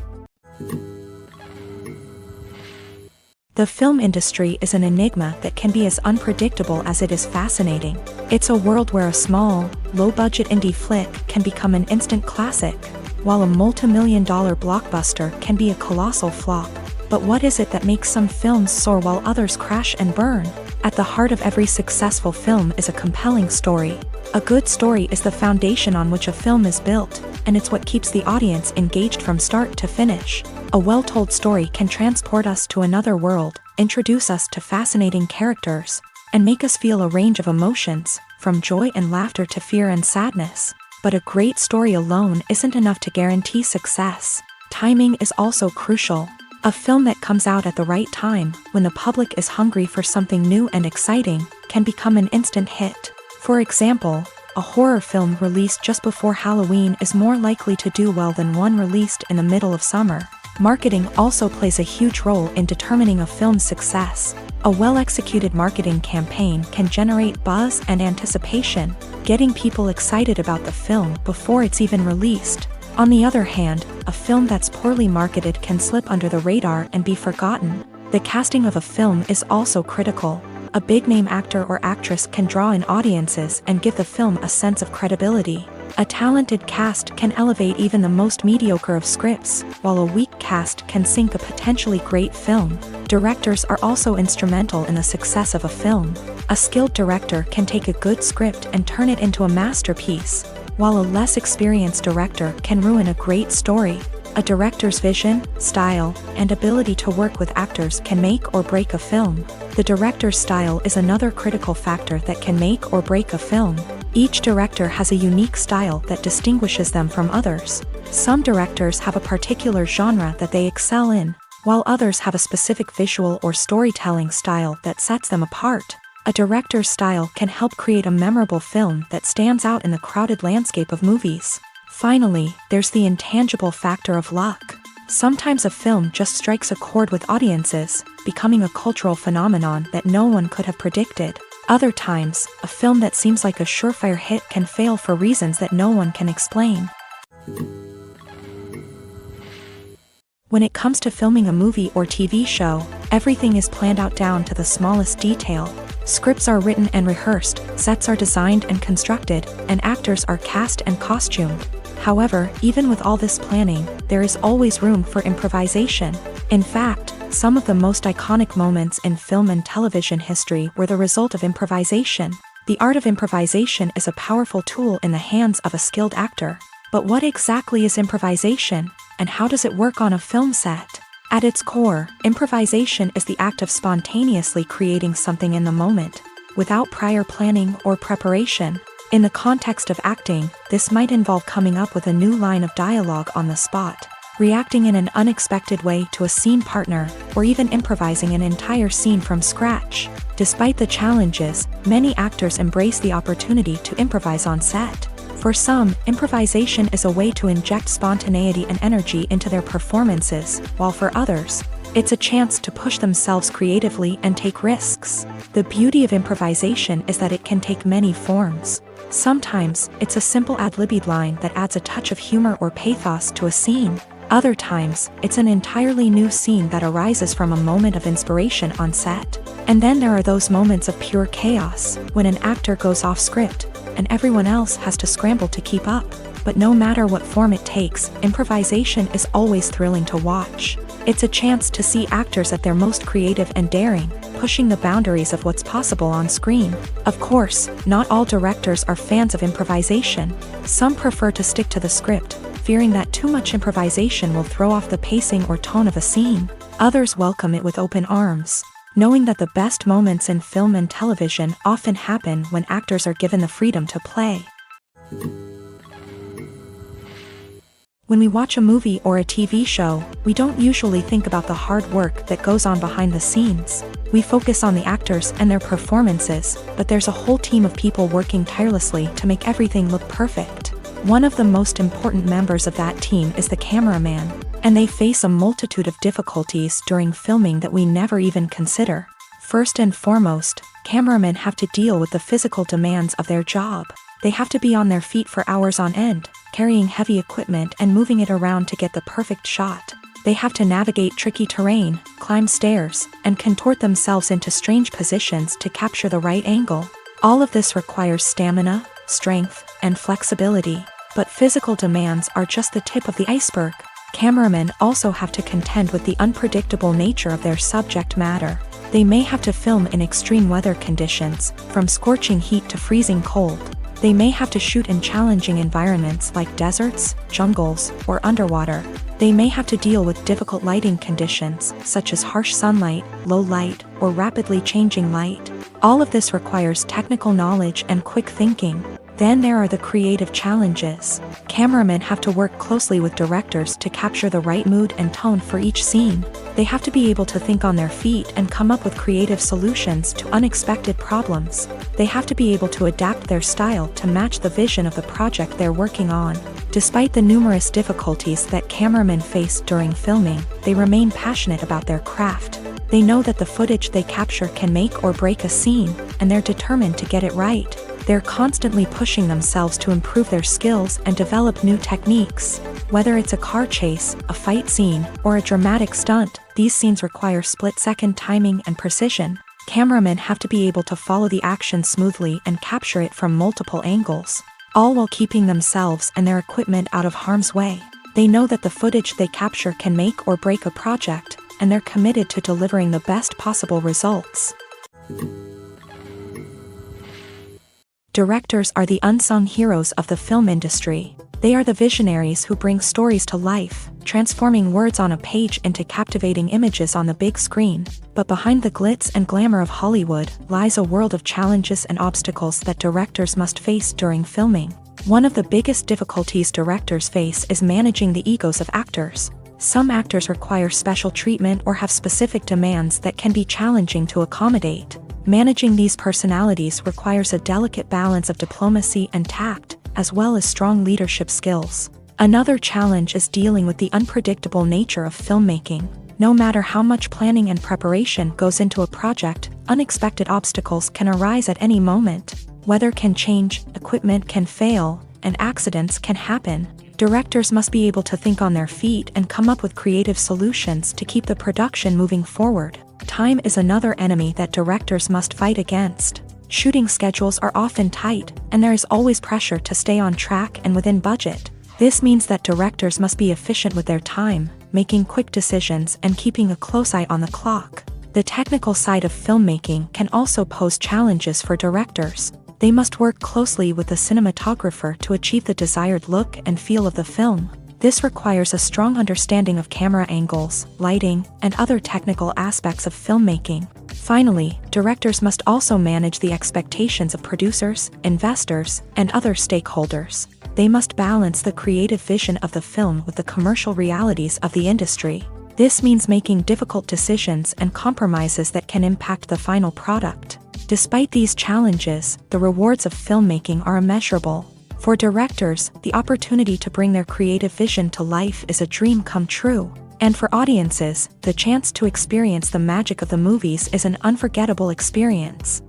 The film industry is an enigma that can be as unpredictable as it is fascinating. It's a world where a small, low-budget indie flick can become an instant classic, while a multi-million-dollar blockbuster can be a colossal flop. But what is it that makes some films soar while others crash and burn? At the heart of every successful film is a compelling story. A good story is the foundation on which a film is built, and it's what keeps the audience engaged from start to finish. A well-told story can transport us to another world, introduce us to fascinating characters, and make us feel a range of emotions, from joy and laughter to fear and sadness. But a great story alone isn't enough to guarantee success. Timing is also crucial. A film that comes out at the right time, when the public is hungry for something new and exciting, can become an instant hit. For example, a horror film released just before Halloween is more likely to do well than one released in the middle of summer. Marketing also plays a huge role in determining a film's success. A well-executed marketing campaign can generate buzz and anticipation, getting people excited about the film before it's even released. On the other hand, a film that's poorly marketed can slip under the radar and be forgotten. The casting of a film is also critical. A big-name actor or actress can draw in audiences and give the film a sense of credibility. A talented cast can elevate even the most mediocre of scripts, while a weak cast can sink a potentially great film. Directors are also instrumental in the success of a film. A skilled director can take a good script and turn it into a masterpiece, while a less experienced director can ruin a great story. A director's vision, style, and ability to work with actors can make or break a film. The director's style is another critical factor that can make or break a film. Each director has a unique style that distinguishes them from others. Some directors have a particular genre that they excel in, while others have a specific visual or storytelling style that sets them apart. A director's style can help create a memorable film that stands out in the crowded landscape of movies. Finally, there's the intangible factor of luck. Sometimes a film just strikes a chord with audiences, becoming a cultural phenomenon that no one could have predicted. Other times, a film that seems like a surefire hit can fail for reasons that no one can explain. When it comes to filming a movie or TV show, everything is planned out down to the smallest detail. Scripts are written and rehearsed, sets are designed and constructed, and actors are cast and costumed. However, even with all this planning, there is always room for improvisation. In fact, Some of the most iconic moments in film and television history were the result of improvisation. The art of improvisation is a powerful tool in the hands of a skilled actor. But what exactly is improvisation, and how does it work on a film set? At its core, improvisation is the act of spontaneously creating something in the moment, without prior planning or preparation. In the context of acting, this might involve coming up with a new line of dialogue on the spot, reacting in an unexpected way to a scene partner, or even improvising an entire scene from scratch. Despite the challenges, many actors embrace the opportunity to improvise on set. For some, improvisation is a way to inject spontaneity and energy into their performances, while for others, it's a chance to push themselves creatively and take risks. The beauty of improvisation is that it can take many forms. Sometimes, it's a simple ad-libbed line that adds a touch of humor or pathos to a scene. Other times, it's an entirely new scene that arises from a moment of inspiration on set. And then there are those moments of pure chaos, when an actor goes off script, and everyone else has to scramble to keep up. But no matter what form it takes, improvisation is always thrilling to watch. It's a chance to see actors at their most creative and daring, pushing the boundaries of what's possible on screen. Of course, not all directors are fans of improvisation. Some prefer to stick to the script, fearing that too much improvisation will throw off the pacing or tone of a scene. Others welcome it with open arms, knowing that the best moments in film and television often happen when actors are given the freedom to play. When we watch a movie or a TV show, we don't usually think about the hard work that goes on behind the scenes. We focus on the actors and their performances, but there's a whole team of people working tirelessly to make everything look perfect. One of the most important members of that team is the cameraman, and they face a multitude of difficulties during filming that we never even consider. First and foremost, cameramen have to deal with the physical demands of their job. They have to be on their feet for hours on end, carrying heavy equipment and moving it around to get the perfect shot. They have to navigate tricky terrain, climb stairs, and contort themselves into strange positions to capture the right angle. All of this requires stamina, strength, and flexibility. But physical demands are just the tip of the iceberg. Cameramen also have to contend with the unpredictable nature of their subject matter. They may have to film in extreme weather conditions, from scorching heat to freezing cold. They may have to shoot in challenging environments like deserts, jungles, or underwater. They may have to deal with difficult lighting conditions, such as harsh sunlight, low light, or rapidly changing light. All of this requires technical knowledge and quick thinking. Then there are the creative challenges. Cameramen have to work closely with directors to capture the right mood and tone for each scene. They have to be able to think on their feet and come up with creative solutions to unexpected problems. They have to be able to adapt their style to match the vision of the project they're working on. Despite the numerous difficulties that cameramen face during filming, they remain passionate about their craft. They know that the footage they capture can make or break a scene, and they're determined to get it right. They're constantly pushing themselves to improve their skills and develop new techniques. Whether it's a car chase, a fight scene, or a dramatic stunt, these scenes require split-second timing and precision. Cameramen have to be able to follow the action smoothly and capture it from multiple angles, all while keeping themselves and their equipment out of harm's way. They know that the footage they capture can make or break a project, and they're committed to delivering the best possible results. Directors are the unsung heroes of the film industry. They are the visionaries who bring stories to life, transforming words on a page into captivating images on the big screen. But behind the glitz and glamour of Hollywood lies a world of challenges and obstacles that directors must face during filming. One of the biggest difficulties directors face is managing the egos of actors. Some actors require special treatment or have specific demands that can be challenging to accommodate. Managing these personalities requires a delicate balance of diplomacy and tact, as well as strong leadership skills. Another challenge is dealing with the unpredictable nature of filmmaking. No matter how much planning and preparation goes into a project, unexpected obstacles can arise at any moment. Weather can change, equipment can fail, and accidents can happen. Directors must be able to think on their feet and come up with creative solutions to keep the production moving forward. Time is another enemy that directors must fight against. Shooting schedules are often tight, and there is always pressure to stay on track and within budget. This means that directors must be efficient with their time, making quick decisions and keeping a close eye on the clock. The technical side of filmmaking can also pose challenges for directors. They must work closely with the cinematographer to achieve the desired look and feel of the film. This requires a strong understanding of camera angles, lighting, and other technical aspects of filmmaking. Finally, directors must also manage the expectations of producers, investors, and other stakeholders. They must balance the creative vision of the film with the commercial realities of the industry. This means making difficult decisions and compromises that can impact the final product. Despite these challenges, the rewards of filmmaking are immeasurable. For directors, the opportunity to bring their creative vision to life is a dream come true. And for audiences, the chance to experience the magic of the movies is an unforgettable experience.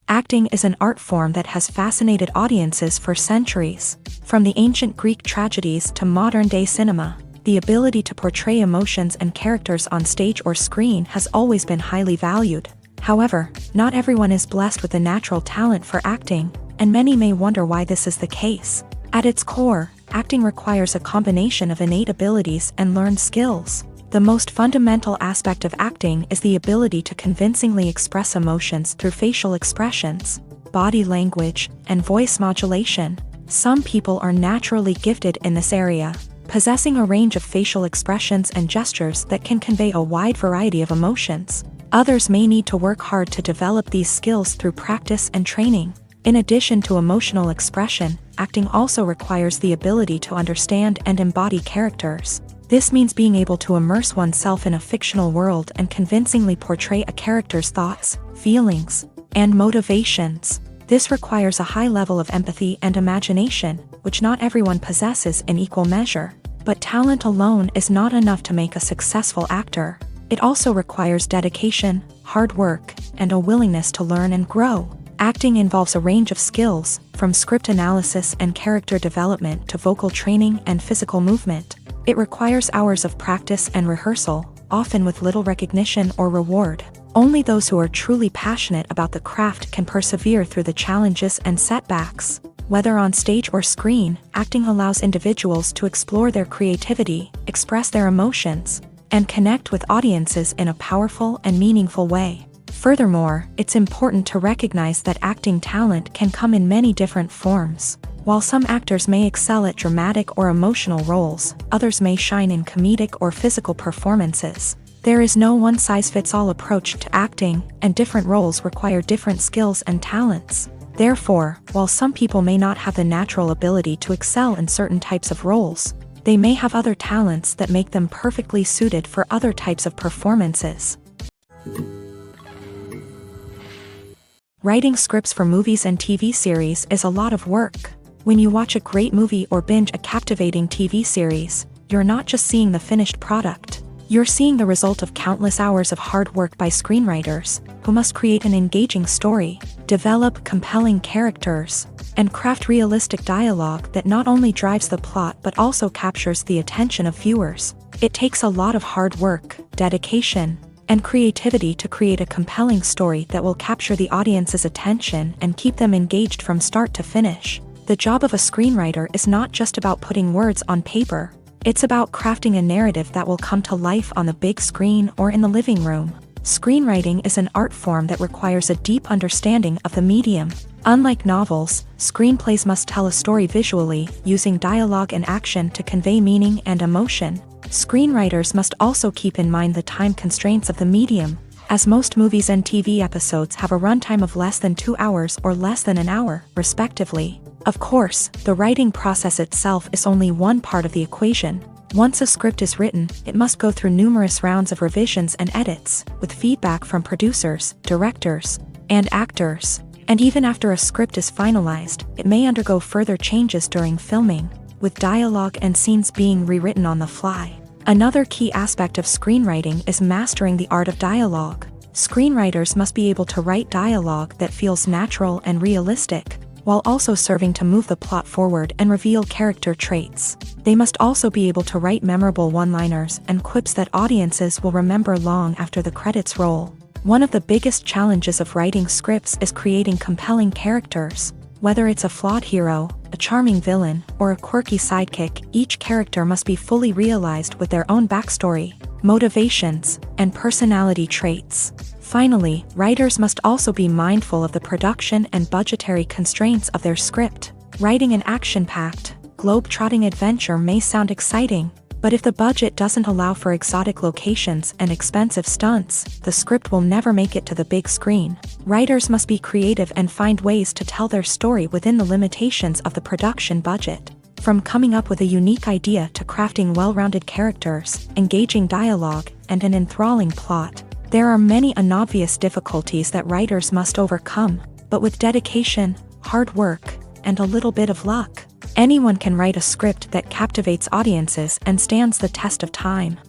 Acting is an art form that has fascinated audiences for centuries. From the ancient Greek tragedies to modern-day cinema, the ability to portray emotions and characters on stage or screen has always been highly valued. However, not everyone is blessed with a natural talent for acting, and many may wonder why this is the case. At its core, acting requires a combination of innate abilities and learned skills. The most fundamental aspect of acting is the ability to convincingly express emotions through facial expressions, body language, and voice modulation. Some people are naturally gifted in this area, possessing a range of facial expressions and gestures that can convey a wide variety of emotions. Others may need to work hard to develop these skills through practice and training. In addition to emotional expression, acting also requires the ability to understand and embody characters. This means being able to immerse oneself in a fictional world and convincingly portray a character's thoughts, feelings, and motivations. This requires a high level of empathy and imagination, which not everyone possesses in equal measure. But talent alone is not enough to make a successful actor. It also requires dedication, hard work, and a willingness to learn and grow. Acting involves a range of skills, from script analysis and character development to vocal training and physical movement. It requires hours of practice and rehearsal, often with little recognition or reward. Only those who are truly passionate about the craft can persevere through the challenges and setbacks. Whether on stage or screen, acting allows individuals to explore their creativity, express their emotions, and connect with audiences in a powerful and meaningful way. Furthermore, it's important to recognize that acting talent can come in many different forms. While some actors may excel at dramatic or emotional roles, others may shine in comedic or physical performances. There is no one-size-fits-all approach to acting, and different roles require different skills and talents. Therefore, while some people may not have the natural ability to excel in certain types of roles, they may have other talents that make them perfectly suited for other types of performances. Writing scripts for movies and TV series is a lot of work. When you watch a great movie or binge a captivating TV series, you're not just seeing the finished product. You're seeing the result of countless hours of hard work by screenwriters, who must create an engaging story, develop compelling characters, and craft realistic dialogue that not only drives the plot but also captures the attention of viewers. It takes a lot of hard work, dedication, and creativity to create a compelling story that will capture the audience's attention and keep them engaged from start to finish. The job of a screenwriter is not just about putting words on paper. It's about crafting a narrative that will come to life on the big screen or in the living room. Screenwriting is an art form that requires a deep understanding of the medium. Unlike novels, screenplays must tell a story visually, using dialogue and action to convey meaning and emotion. Screenwriters must also keep in mind the time constraints of the medium, as most movies and TV episodes have a runtime of less than 2 hours or less than an hour, respectively. Of course, the writing process itself is only one part of the equation. Once a script is written, it must go through numerous rounds of revisions and edits, with feedback from producers, directors, and actors. And even after a script is finalized, it may undergo further changes during filming, with dialogue and scenes being rewritten on the fly. Another key aspect of screenwriting is mastering the art of dialogue. Screenwriters must be able to write dialogue that feels natural and realistic, while also serving to move the plot forward and reveal character traits. They must also be able to write memorable one-liners and quips that audiences will remember long after the credits roll. One of the biggest challenges of writing scripts is creating compelling characters. Whether it's a flawed hero, a charming villain, or a quirky sidekick, each character must be fully realized with their own backstory, motivations, and personality traits. Finally, writers must also be mindful of the production and budgetary constraints of their script. Writing an action-packed, globe-trotting adventure may sound exciting, but if the budget doesn't allow for exotic locations and expensive stunts, the script will never make it to the big screen. Writers must be creative and find ways to tell their story within the limitations of the production budget. From coming up with a unique idea to crafting well-rounded characters, engaging dialogue, and an enthralling plot, there are many unobvious difficulties that writers must overcome, but with dedication, hard work, and a little bit of luck, anyone can write a script that captivates audiences and stands the test of time.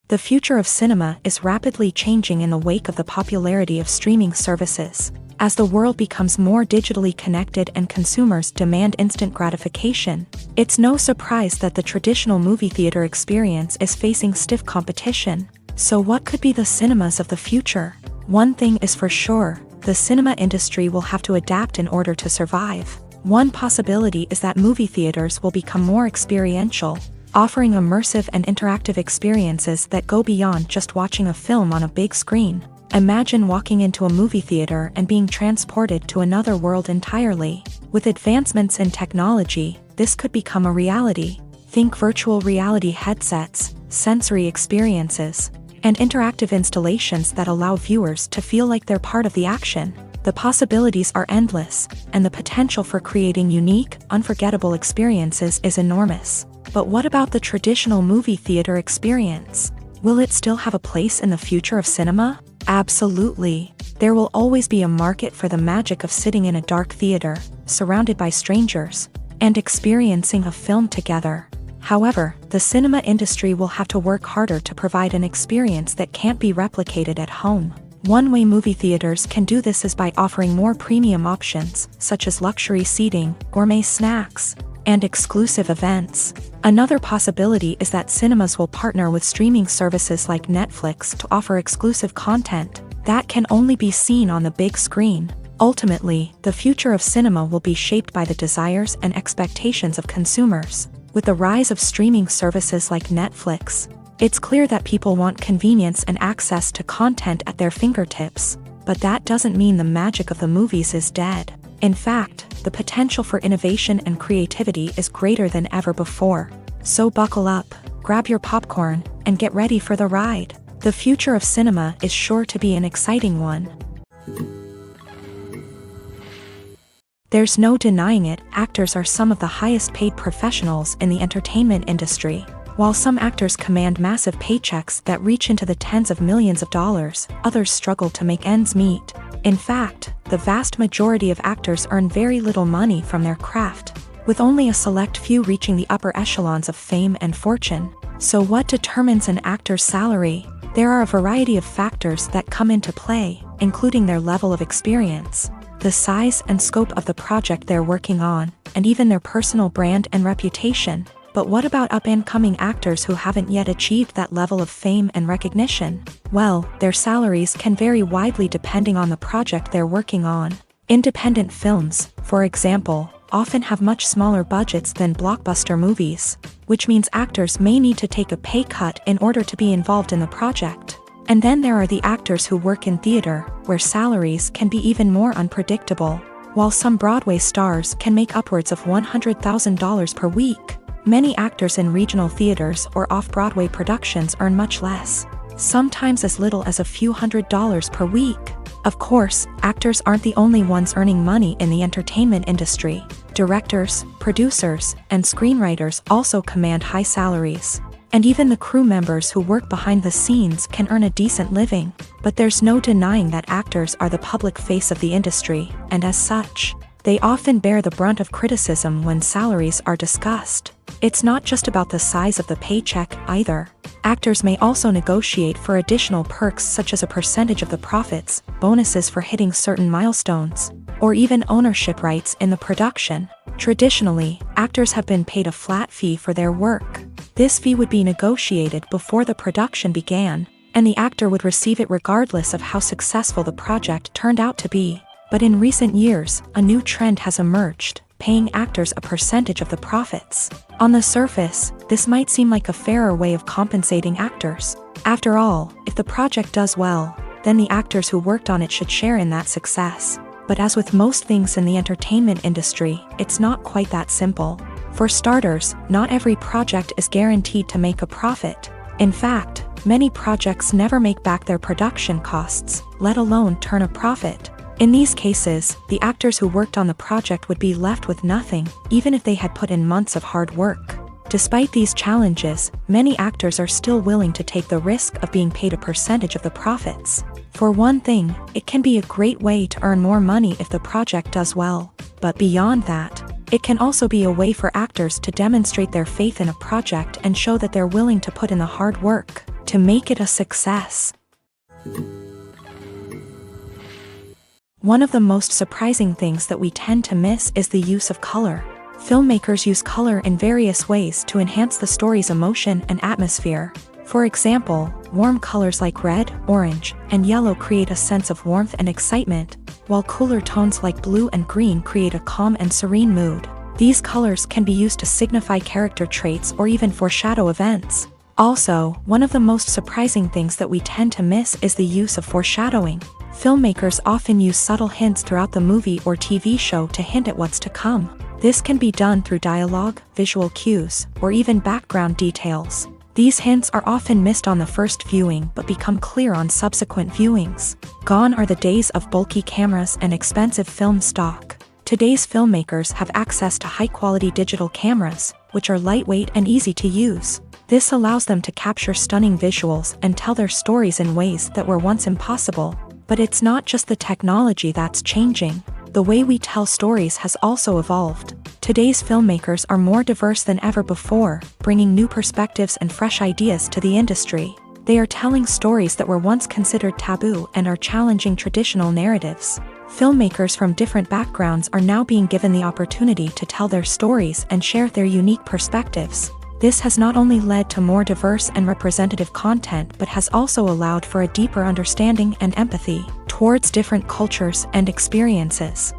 The future of cinema is rapidly changing in the wake of the popularity of streaming services. As the world becomes more digitally connected and consumers demand instant gratification, it's no surprise that the traditional movie theater experience is facing stiff competition. So what could be the cinemas of the future? One thing is for sure, the cinema industry will have to adapt in order to survive. One possibility is that movie theaters will become more experiential, offering immersive and interactive experiences that go beyond just watching a film on a big screen. Imagine walking into a movie theater and being transported to another world entirely. With advancements in technology, this could become a reality. Think virtual reality headsets, sensory experiences, and interactive installations that allow viewers to feel like they're part of the action. The possibilities are endless, and the potential for creating unique, unforgettable experiences is enormous. But what about the traditional movie theater experience? Will it still have a place in the future of cinema? Absolutely. There will always be a market for the magic of sitting in a dark theater, surrounded by strangers, and experiencing a film together. However, the cinema industry will have to work harder to provide an experience that can't be replicated at home. One way movie theaters can do this is by offering more premium options, such as luxury seating, gourmet snacks, and exclusive events. Another possibility is that cinemas will partner with streaming services like Netflix to offer exclusive content that can only be seen on the big screen. Ultimately, the future of cinema will be shaped by the desires and expectations of consumers. With the rise of streaming services like Netflix, it's clear that people want convenience and access to content at their fingertips. But that doesn't mean the magic of the movies is dead. In fact, the potential for innovation and creativity is greater than ever before. So buckle up, grab your popcorn, and get ready for the ride. The future of cinema is sure to be an exciting one. There's no denying it, actors are some of the highest paid professionals in the entertainment industry. While some actors command massive paychecks that reach into the tens of millions of dollars, others struggle to make ends meet. In fact, the vast majority of actors earn very little money from their craft, with only a select few reaching the upper echelons of fame and fortune. So what determines an actor's salary? There are a variety of factors that come into play, including their level of experience, the size and scope of the project they're working on, and even their personal brand and reputation. But what about up-and-coming actors who haven't yet achieved that level of fame and recognition? Well, their salaries can vary widely depending on the project they're working on. Independent films, for example, often have much smaller budgets than blockbuster movies, which means actors may need to take a pay cut in order to be involved in the project. And then there are the actors who work in theater, where salaries can be even more unpredictable. While some Broadway stars can make upwards of $100,000 per week, many actors in regional theaters or off-Broadway productions earn much less, sometimes as little as a few $100s per week. Of course, actors aren't the only ones earning money in the entertainment industry. Directors, producers, and screenwriters also command high salaries. And even the crew members who work behind the scenes can earn a decent living. But there's no denying that actors are the public face of the industry, and as such, they often bear the brunt of criticism when salaries are discussed. It's not just about the size of the paycheck either. Actors may also negotiate for additional perks such as a percentage of the profits, bonuses for hitting certain milestones, or even ownership rights in the production. Traditionally, actors have been paid a flat fee for their work. This fee would be negotiated before the production began, and the actor would receive it regardless of how successful the project turned out to be. But in recent years, a new trend has emerged, paying actors a percentage of the profits. On the surface, this might seem like a fairer way of compensating actors. After all, if the project does well, then the actors who worked on it should share in that success. But as with most things in the entertainment industry, it's not quite that simple. For starters, not every project is guaranteed to make a profit. In fact, many projects never make back their production costs, let alone turn a profit. In these cases, the actors who worked on the project would be left with nothing, even if they had put in months of hard work. Despite these challenges, many actors are still willing to take the risk of being paid a percentage of the profits. For one thing, it can be a great way to earn more money if the project does well. But beyond that, it can also be a way for actors to demonstrate their faith in a project and show that they're willing to put in the hard work to make it a success. One of the most surprising things that we tend to miss is the use of color. Filmmakers use color in various ways to enhance the story's emotion and atmosphere. For example, warm colors like red, orange, and yellow create a sense of warmth and excitement, while cooler tones like blue and green create a calm and serene mood. These colors can be used to signify character traits or even foreshadow events. Also, one of the most surprising things that we tend to miss is the use of foreshadowing. Filmmakers often use subtle hints throughout the movie or TV show to hint at what's to come. This can be done through dialogue, visual cues, or even background details. These hints are often missed on the first viewing but become clear on subsequent viewings. Gone are the days of bulky cameras and expensive film stock. Today's filmmakers have access to high-quality digital cameras, which are lightweight and easy to use. This allows them to capture stunning visuals and tell their stories in ways that were once impossible. But it's not just the technology that's changing. The way we tell stories has also evolved. Today's filmmakers are more diverse than ever before, bringing new perspectives and fresh ideas to the industry. They are telling stories that were once considered taboo and are challenging traditional narratives. Filmmakers from different backgrounds are now being given the opportunity to tell their stories and share their unique perspectives. This has not only led to more diverse and representative content but has also allowed for a deeper understanding and empathy towards different cultures and experiences.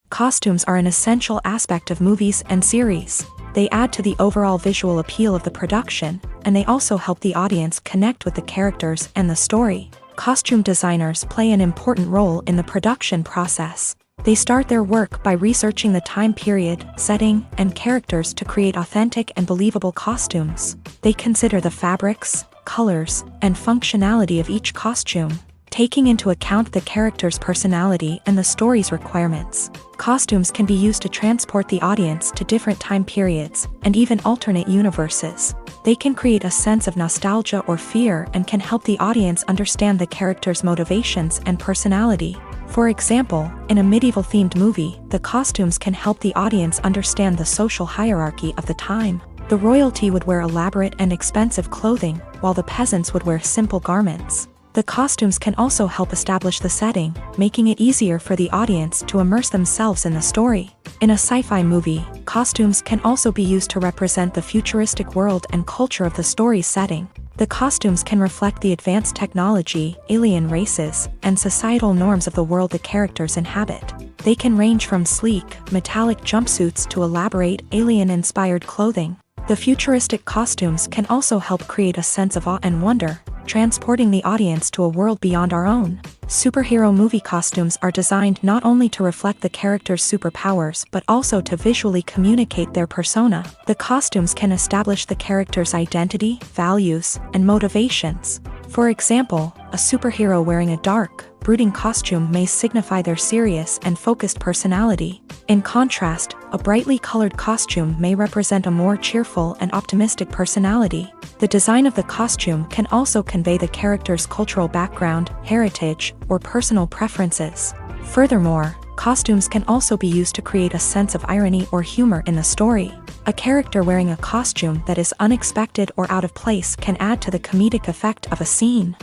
Costumes are an essential aspect of movies and series. They add to the overall visual appeal of the production, and they also help the audience connect with the characters and the story. Costume designers play an important role in the production process. They start their work by researching the time period, setting, and characters to create authentic and believable costumes. They consider the fabrics, colors, and functionality of each costume, taking into account the character's personality and the story's requirements. Costumes can be used to transport the audience to different time periods and even alternate universes. They can create a sense of nostalgia or fear and can help the audience understand the character's motivations and personality. For example, in a medieval-themed movie, the costumes can help the audience understand the social hierarchy of the time. The royalty would wear elaborate and expensive clothing, while the peasants would wear simple garments. The costumes can also help establish the setting, making it easier for the audience to immerse themselves in the story. In a sci-fi movie, costumes can also be used to represent the futuristic world and culture of the story's setting. The costumes can reflect the advanced technology, alien races, and societal norms of the world the characters inhabit. They can range from sleek, metallic jumpsuits to elaborate, alien-inspired clothing. The futuristic costumes can also help create a sense of awe and wonder, transporting the audience to a world beyond our own. Superhero movie costumes are designed not only to reflect the character's superpowers but also to visually communicate their persona. The costumes can establish the character's identity, values, and motivations. For example, a superhero wearing a dark, brooding costume may signify their serious and focused personality. In contrast, a brightly colored costume may represent a more cheerful and optimistic personality. The design of the costume can also convey the character's cultural background, heritage, or personal preferences. Furthermore, costumes can also be used to create a sense of irony or humor in the story. A character wearing a costume that is unexpected or out of place can add to the comedic effect of a scene.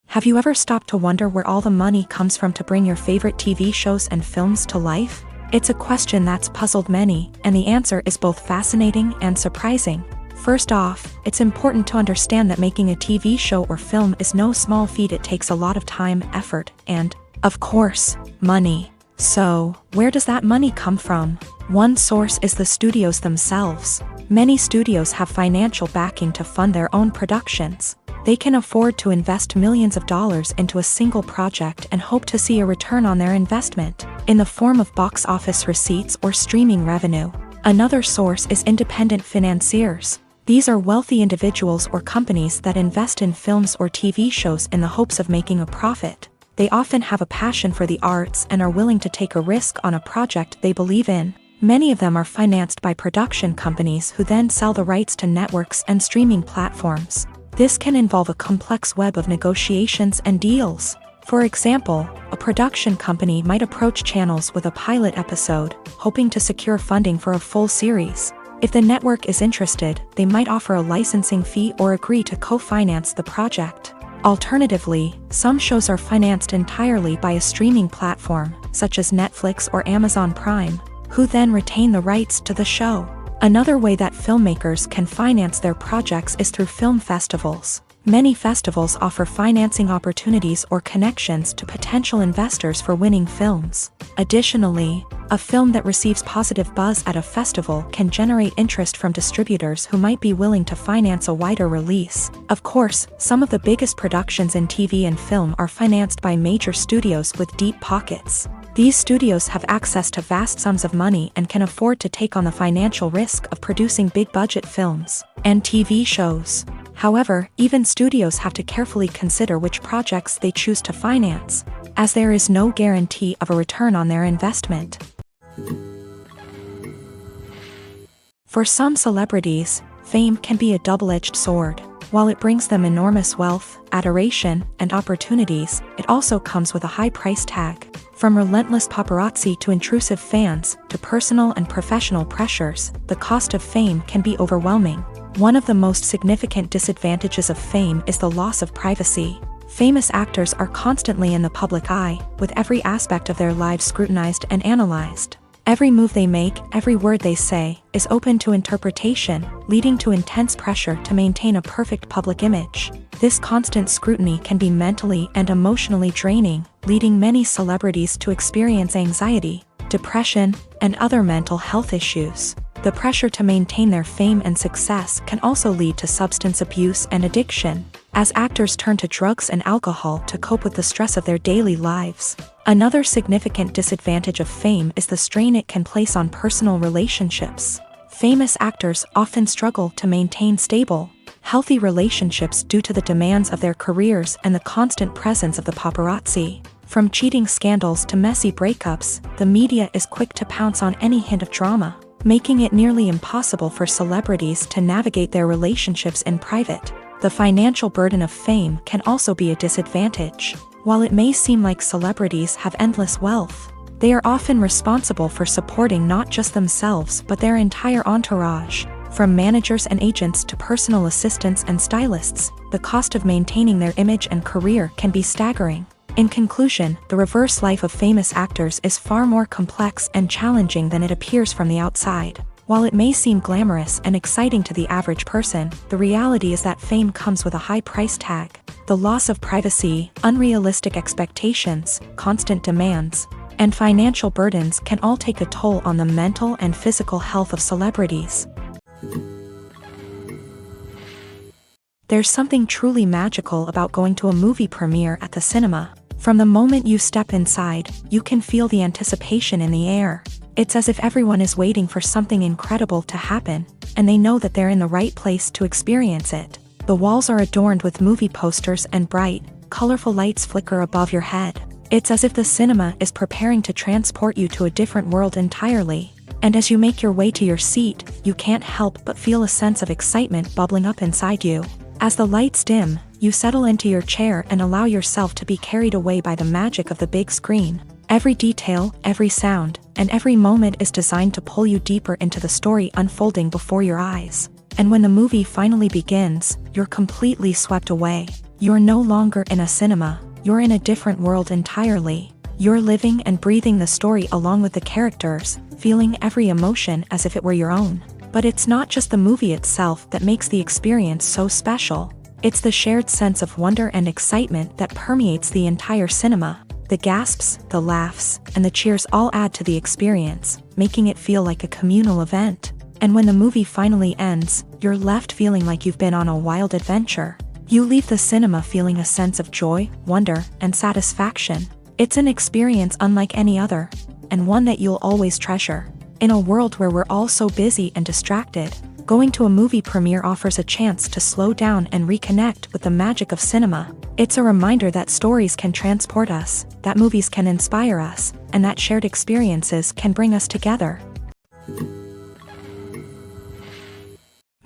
Have you ever stopped to wonder where all the money comes from to bring your favorite TV shows and films to life? It's a question that's puzzled many, and the answer is both fascinating and surprising. First off, it's important to understand that making a TV show or film is no small feat. It takes a lot of time, effort, and, of course, money. So, where does that money come from? One source is the studios themselves. Many studios have financial backing to fund their own productions. They can afford to invest millions of dollars into a single project and hope to see a return on their investment, in the form of box office receipts or streaming revenue. Another source is independent financiers. These are wealthy individuals or companies that invest in films or TV shows in the hopes of making a profit. They often have a passion for the arts and are willing to take a risk on a project they believe in. Many of them are financed by production companies who then sell the rights to networks and streaming platforms. This can involve a complex web of negotiations and deals. For example, a production company might approach channels with a pilot episode, hoping to secure funding for a full series. If the network is interested, they might offer a licensing fee or agree to co-finance the project. Alternatively, some shows are financed entirely by a streaming platform, such as Netflix or Amazon Prime, who then retain the rights to the show. Another way that filmmakers can finance their projects is through film festivals. Many festivals offer financing opportunities or connections to potential investors for winning films. Additionally, a film that receives positive buzz at a festival can generate interest from distributors who might be willing to finance a wider release. Of course, some of the biggest productions in TV and film are financed by major studios with deep pockets. These studios have access to vast sums of money and can afford to take on the financial risk of producing big-budget films and TV shows. However, even studios have to carefully consider which projects they choose to finance, as there is no guarantee of a return on their investment. For some celebrities, fame can be a double-edged sword. While it brings them enormous wealth, adoration, and opportunities, it also comes with a high price tag. From relentless paparazzi to intrusive fans, to personal and professional pressures, the cost of fame can be overwhelming. One of the most significant disadvantages of fame is the loss of privacy. Famous actors are constantly in the public eye, with every aspect of their lives scrutinized and analyzed. Every move they make, every word they say, is open to interpretation, leading to intense pressure to maintain a perfect public image. This constant scrutiny can be mentally and emotionally draining, leading many celebrities to experience anxiety, depression, and other mental health issues. The pressure to maintain their fame and success can also lead to substance abuse and addiction, as actors turn to drugs and alcohol to cope with the stress of their daily lives. Another significant disadvantage of fame is the strain it can place on personal relationships. Famous actors often struggle to maintain stable, healthy relationships due to the demands of their careers and the constant presence of the paparazzi. From cheating scandals to messy breakups, the media is quick to pounce on any hint of drama, making it nearly impossible for celebrities to navigate their relationships in private. The financial burden of fame can also be a disadvantage. While it may seem like celebrities have endless wealth, they are often responsible for supporting not just themselves but their entire entourage. From managers and agents to personal assistants and stylists, the cost of maintaining their image and career can be staggering. In conclusion, the reverse life of famous actors is far more complex and challenging than it appears from the outside. While it may seem glamorous and exciting to the average person, the reality is that fame comes with a high price tag. The loss of privacy, unrealistic expectations, constant demands, and financial burdens can all take a toll on the mental and physical health of celebrities. There's something truly magical about going to a movie premiere at the cinema. From the moment you step inside, you can feel the anticipation in the air. It's as if everyone is waiting for something incredible to happen, and they know that they're in the right place to experience it. The walls are adorned with movie posters and bright, colorful lights flicker above your head. It's as if the cinema is preparing to transport you to a different world entirely. And as you make your way to your seat, you can't help but feel a sense of excitement bubbling up inside you. As the lights dim, you settle into your chair and allow yourself to be carried away by the magic of the big screen. Every detail, every sound, and every moment is designed to pull you deeper into the story unfolding before your eyes. And when the movie finally begins, you're completely swept away. You're no longer in a cinema, you're in a different world entirely. You're living and breathing the story along with the characters, feeling every emotion as if it were your own. But it's not just the movie itself that makes the experience so special. It's the shared sense of wonder and excitement that permeates the entire cinema. The gasps, the laughs, and the cheers all add to the experience, making it feel like a communal event. And when the movie finally ends, you're left feeling like you've been on a wild adventure. You leave the cinema feeling a sense of joy, wonder, and satisfaction. It's an experience unlike any other, and one that you'll always treasure. In a world where we're all so busy and distracted, going to a movie premiere offers a chance to slow down and reconnect with the magic of cinema. It's a reminder that stories can transport us, that movies can inspire us, and that shared experiences can bring us together.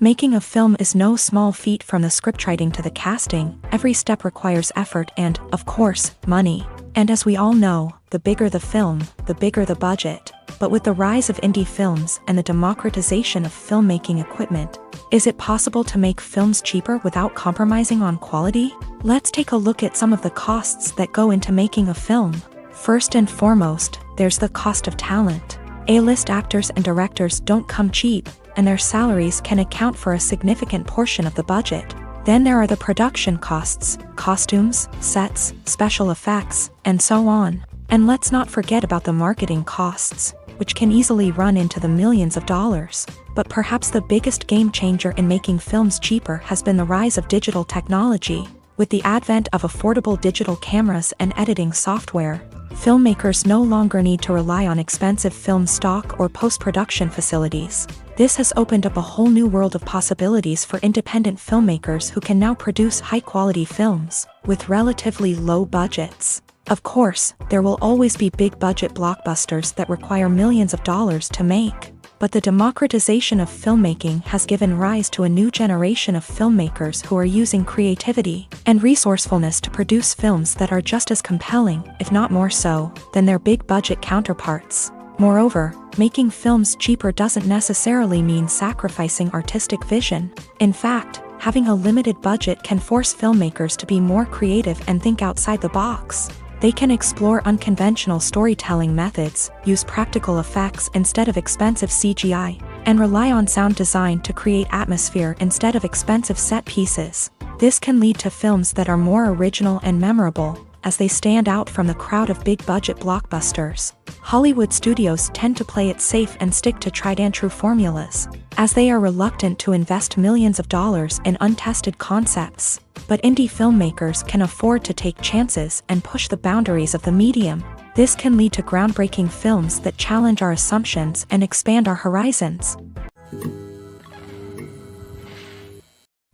Making a film is no small feat. From the scriptwriting to the casting, every step requires effort and, of course, money. And as we all know, the bigger the film, the bigger the budget. But with the rise of indie films and the democratization of filmmaking equipment, is it possible to make films cheaper without compromising on quality? Let's take a look at some of the costs that go into making a film. First and foremost, there's the cost of talent. A-list actors and directors don't come cheap, and their salaries can account for a significant portion of the budget. Then there are the production costs, costumes, sets, special effects, and so on. And let's not forget about the marketing costs, which can easily run into the millions of dollars. But perhaps the biggest game changer in making films cheaper has been the rise of digital technology. With the advent of affordable digital cameras and editing software, filmmakers no longer need to rely on expensive film stock or post-production facilities. This has opened up a whole new world of possibilities for independent filmmakers who can now produce high-quality films with relatively low budgets. Of course, there will always be big-budget blockbusters that require millions of dollars to make. But the democratization of filmmaking has given rise to a new generation of filmmakers who are using creativity and resourcefulness to produce films that are just as compelling, if not more so, than their big-budget counterparts. Moreover, making films cheaper doesn't necessarily mean sacrificing artistic vision. In fact, having a limited budget can force filmmakers to be more creative and think outside the box. They can explore unconventional storytelling methods, use practical effects instead of expensive CGI, and rely on sound design to create atmosphere instead of expensive set pieces. This can lead to films that are more original and memorable, as they stand out from the crowd of big-budget blockbusters. Hollywood studios tend to play it safe and stick to tried-and-true formulas, as they are reluctant to invest millions of dollars in untested concepts. But indie filmmakers can afford to take chances and push the boundaries of the medium. This can lead to groundbreaking films that challenge our assumptions and expand our horizons.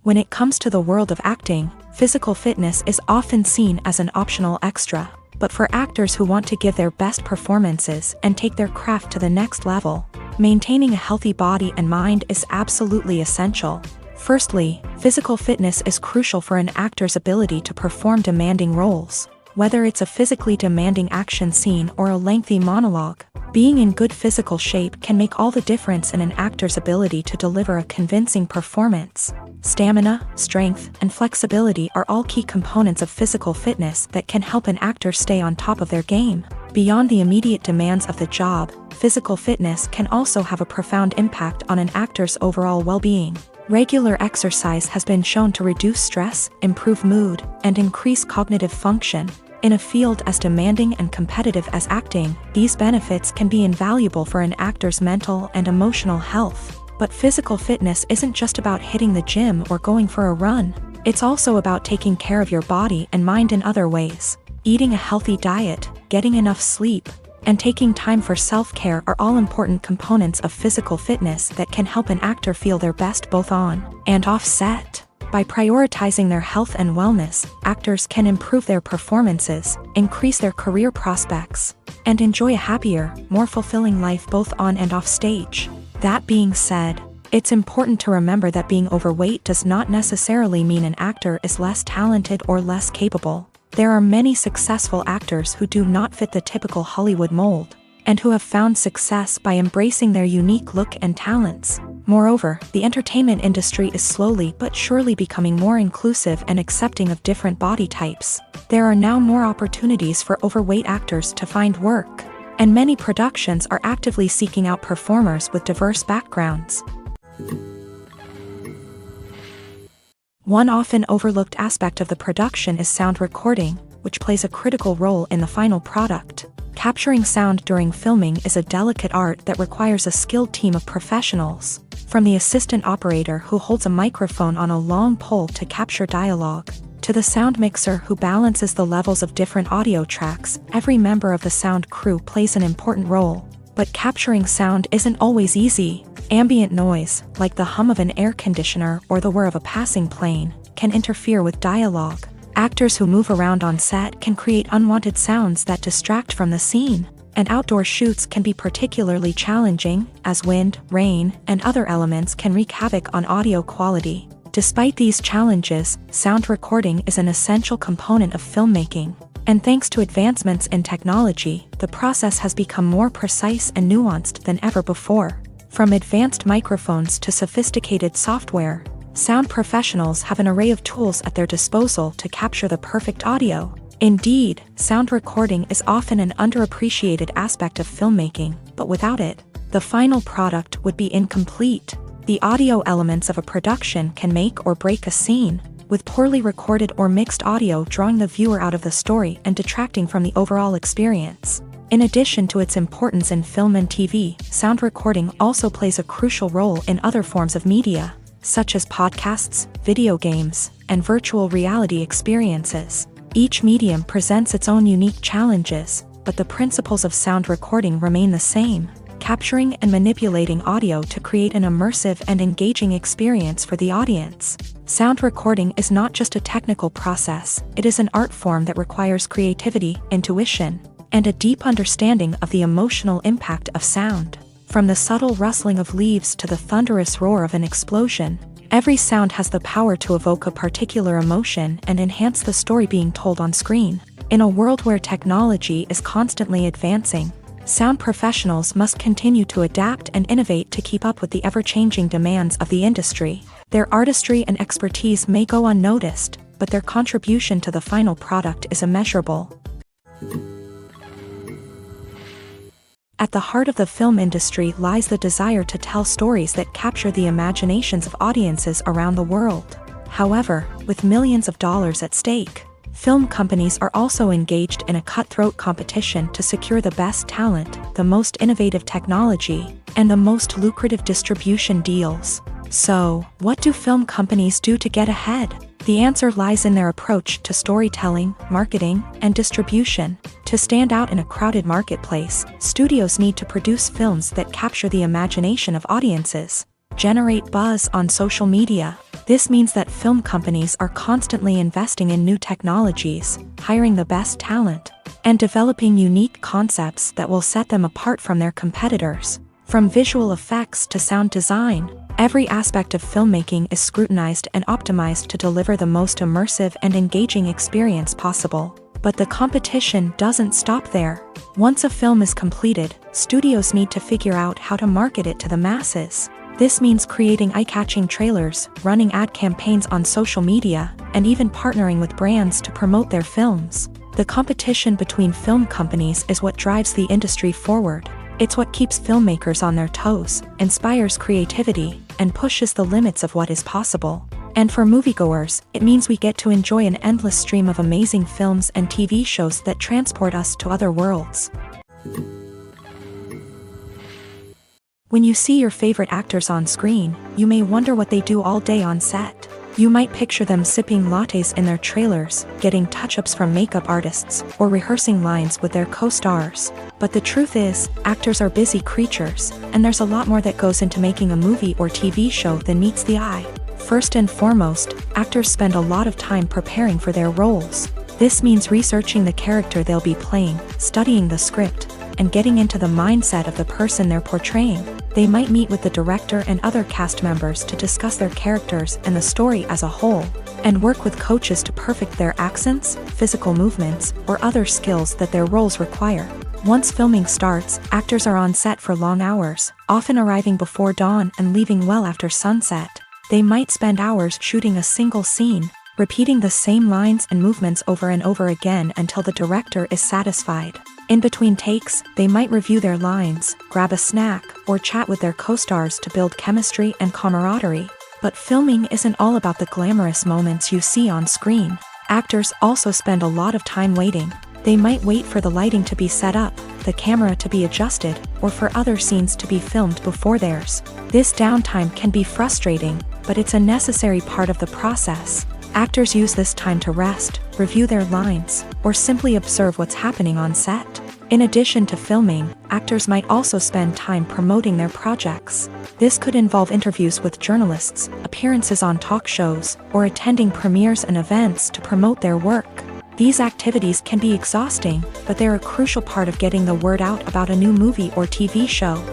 When it comes to the world of acting, physical fitness is often seen as an optional extra. But for actors who want to give their best performances and take their craft to the next level, maintaining a healthy body and mind is absolutely essential. Firstly, physical fitness is crucial for an actor's ability to perform demanding roles. Whether it's a physically demanding action scene or a lengthy monologue, being in good physical shape can make all the difference in an actor's ability to deliver a convincing performance. Stamina, strength, and flexibility are all key components of physical fitness that can help an actor stay on top of their game. Beyond the immediate demands of the job, physical fitness can also have a profound impact on an actor's overall well-being. Regular exercise has been shown to reduce stress, improve mood, and increase cognitive function. In a field as demanding and competitive as acting, these benefits can be invaluable for an actor's mental and emotional health. But physical fitness isn't just about hitting the gym or going for a run. It's also about taking care of your body and mind in other ways. Eating a healthy diet, getting enough sleep, and taking time for self-care are all important components of physical fitness that can help an actor feel their best both on and off set. By prioritizing their health and wellness, actors can improve their performances, increase their career prospects, and enjoy a happier, more fulfilling life both on and off stage. That being said, it's important to remember that being overweight does not necessarily mean an actor is less talented or less capable. There are many successful actors who do not fit the typical Hollywood mold, and who have found success by embracing their unique look and talents. Moreover, the entertainment industry is slowly but surely becoming more inclusive and accepting of different body types. There are now more opportunities for overweight actors to find work, and many productions are actively seeking out performers with diverse backgrounds. One often overlooked aspect of the production is sound recording, which plays a critical role in the final product. Capturing sound during filming is a delicate art that requires a skilled team of professionals, from the assistant operator who holds a microphone on a long pole to capture dialogue, to the sound mixer who balances the levels of different audio tracks. Every member of the sound crew plays an important role. But capturing sound isn't always easy. Ambient noise, like the hum of an air conditioner or the whir of a passing plane, can interfere with dialogue. Actors who move around on set can create unwanted sounds that distract from the scene. And outdoor shoots can be particularly challenging, as wind, rain, and other elements can wreak havoc on audio quality. Despite these challenges, sound recording is an essential component of filmmaking. And thanks to advancements in technology, the process has become more precise and nuanced than ever before. From advanced microphones to sophisticated software, sound professionals have an array of tools at their disposal to capture the perfect audio. Indeed, sound recording is often an underappreciated aspect of filmmaking, but without it, the final product would be incomplete. The audio elements of a production can make or break a scene, with poorly recorded or mixed audio drawing the viewer out of the story and detracting from the overall experience. In addition to its importance in film and TV, sound recording also plays a crucial role in other forms of media, such as podcasts, video games, and virtual reality experiences. Each medium presents its own unique challenges, but the principles of sound recording remain the same: capturing and manipulating audio to create an immersive and engaging experience for the audience. Sound recording is not just a technical process, it is an art form that requires creativity, intuition, and a deep understanding of the emotional impact of sound. From the subtle rustling of leaves to the thunderous roar of an explosion, every sound has the power to evoke a particular emotion and enhance the story being told on screen. In a world where technology is constantly advancing, sound professionals must continue to adapt and innovate to keep up with the ever-changing demands of the industry. Their artistry and expertise may go unnoticed, but their contribution to the final product is immeasurable. At the heart of the film industry lies the desire to tell stories that capture the imaginations of audiences around the world. However, with millions of dollars at stake, film companies are also engaged in a cutthroat competition to secure the best talent, the most innovative technology, and the most lucrative distribution deals. So, what do film companies do to get ahead? The answer lies in their approach to storytelling, marketing, and distribution. To stand out in a crowded marketplace, studios need to produce films that capture the imagination of audiences, generate buzz on social media. This means that film companies are constantly investing in new technologies, hiring the best talent, and developing unique concepts that will set them apart from their competitors. From visual effects to sound design, every aspect of filmmaking is scrutinized and optimized to deliver the most immersive and engaging experience possible. But the competition doesn't stop there. Once a film is completed, studios need to figure out how to market it to the masses. This means creating eye-catching trailers, running ad campaigns on social media, and even partnering with brands to promote their films. The competition between film companies is what drives the industry forward. It's what keeps filmmakers on their toes, inspires creativity, and pushes the limits of what is possible. And for moviegoers, it means we get to enjoy an endless stream of amazing films and TV shows that transport us to other worlds. When you see your favorite actors on screen, you may wonder what they do all day on set. You might picture them sipping lattes in their trailers, getting touch-ups from makeup artists, or rehearsing lines with their co-stars. But the truth is, actors are busy creatures, and there's a lot more that goes into making a movie or TV show than meets the eye. First and foremost, actors spend a lot of time preparing for their roles. This means researching the character they'll be playing, studying the script, and getting into the mindset of the person they're portraying. They might meet with the director and other cast members to discuss their characters and the story as a whole, and work with coaches to perfect their accents, physical movements, or other skills that their roles require. Once filming starts, actors are on set for long hours, often arriving before dawn and leaving well after sunset. They might spend hours shooting a single scene, repeating the same lines and movements over and over again until the director is satisfied. In between takes, they might review their lines, grab a snack, or chat with their co-stars to build chemistry and camaraderie. But filming isn't all about the glamorous moments you see on screen. Actors also spend a lot of time waiting. They might wait for the lighting to be set up, the camera to be adjusted, or for other scenes to be filmed before theirs. This downtime can be frustrating, but it's a necessary part of the process. Actors use this time to rest, review their lines, or simply observe what's happening on set. In addition to filming, actors might also spend time promoting their projects. This could involve interviews with journalists, appearances on talk shows, or attending premieres and events to promote their work. These activities can be exhausting, but they're a crucial part of getting the word out about a new movie or TV show.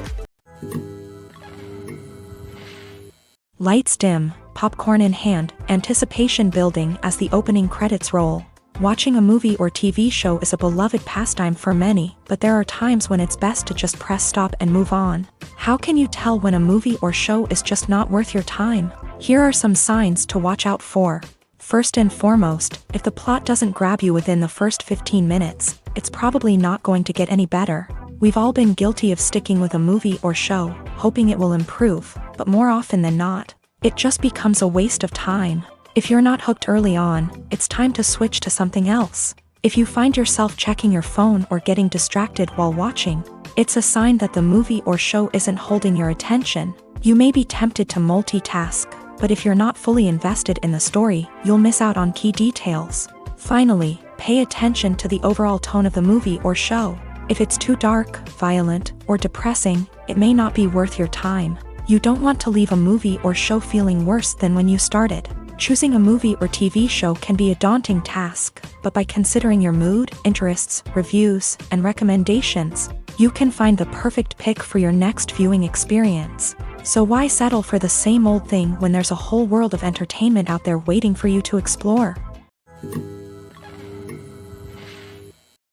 Lights dim, popcorn in hand, anticipation building as the opening credits roll. Watching a movie or TV show is a beloved pastime for many, but there are times when it's best to just press stop and move on. How can you tell when a movie or show is just not worth your time? Here are some signs to watch out for. First and foremost, if the plot doesn't grab you within the first 15 minutes, it's probably not going to get any better. We've all been guilty of sticking with a movie or show, hoping it will improve, but more often than not, it just becomes a waste of time. If you're not hooked early on, it's time to switch to something else. If you find yourself checking your phone or getting distracted while watching, it's a sign that the movie or show isn't holding your attention. You may be tempted to multitask, but if you're not fully invested in the story, you'll miss out on key details. Finally, pay attention to the overall tone of the movie or show. If it's too dark, violent, or depressing, it may not be worth your time. You don't want to leave a movie or show feeling worse than when you started. Choosing a movie or TV show can be a daunting task, but by considering your mood, interests, reviews, and recommendations, you can find the perfect pick for your next viewing experience. So why settle for the same old thing when there's a whole world of entertainment out there waiting for you to explore?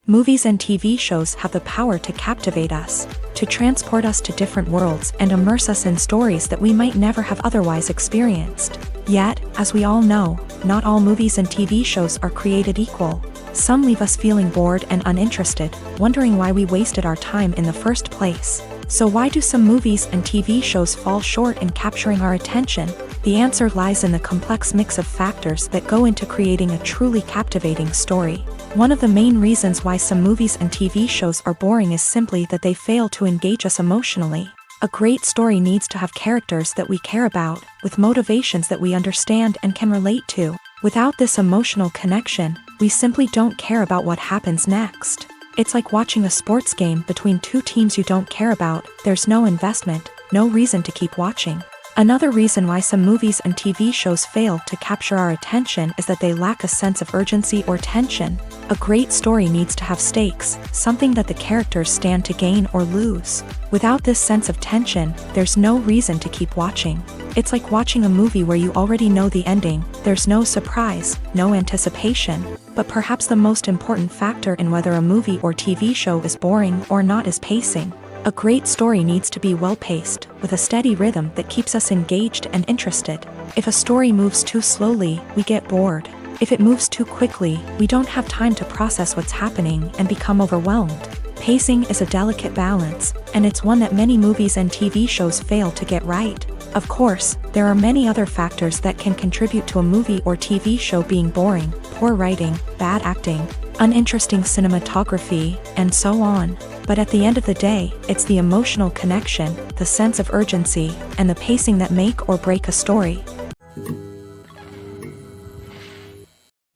Movies and TV shows have the power to captivate us, to transport us to different worlds and immerse us in stories that we might never have otherwise experienced. Yet, as we all know, not all movies and TV shows are created equal. Some leave us feeling bored and uninterested, wondering why we wasted our time in the first place. So why do some movies and TV shows fall short in capturing our attention? The answer lies in the complex mix of factors that go into creating a truly captivating story. One of the main reasons why some movies and TV shows are boring is simply that they fail to engage us emotionally. A great story needs to have characters that we care about, with motivations that we understand and can relate to. Without this emotional connection, we simply don't care about what happens next. It's like watching a sports game between two teams you don't care about. There's no investment, no reason to keep watching. Another reason why some movies and TV shows fail to capture our attention is that they lack a sense of urgency or tension. A great story needs to have stakes, something that the characters stand to gain or lose. Without this sense of tension, there's no reason to keep watching. It's like watching a movie where you already know the ending. There's no surprise, no anticipation. But perhaps the most important factor in whether a movie or TV show is boring or not is pacing. A great story needs to be well-paced, with a steady rhythm that keeps us engaged and interested. If a story moves too slowly, we get bored. If it moves too quickly, we don't have time to process what's happening and become overwhelmed. Pacing is a delicate balance, and it's one that many movies and TV shows fail to get right. Of course, there are many other factors that can contribute to a movie or TV show being boring: poor writing, bad acting, uninteresting cinematography, and so on. But at the end of the day, it's the emotional connection, the sense of urgency, and the pacing that make or break a story.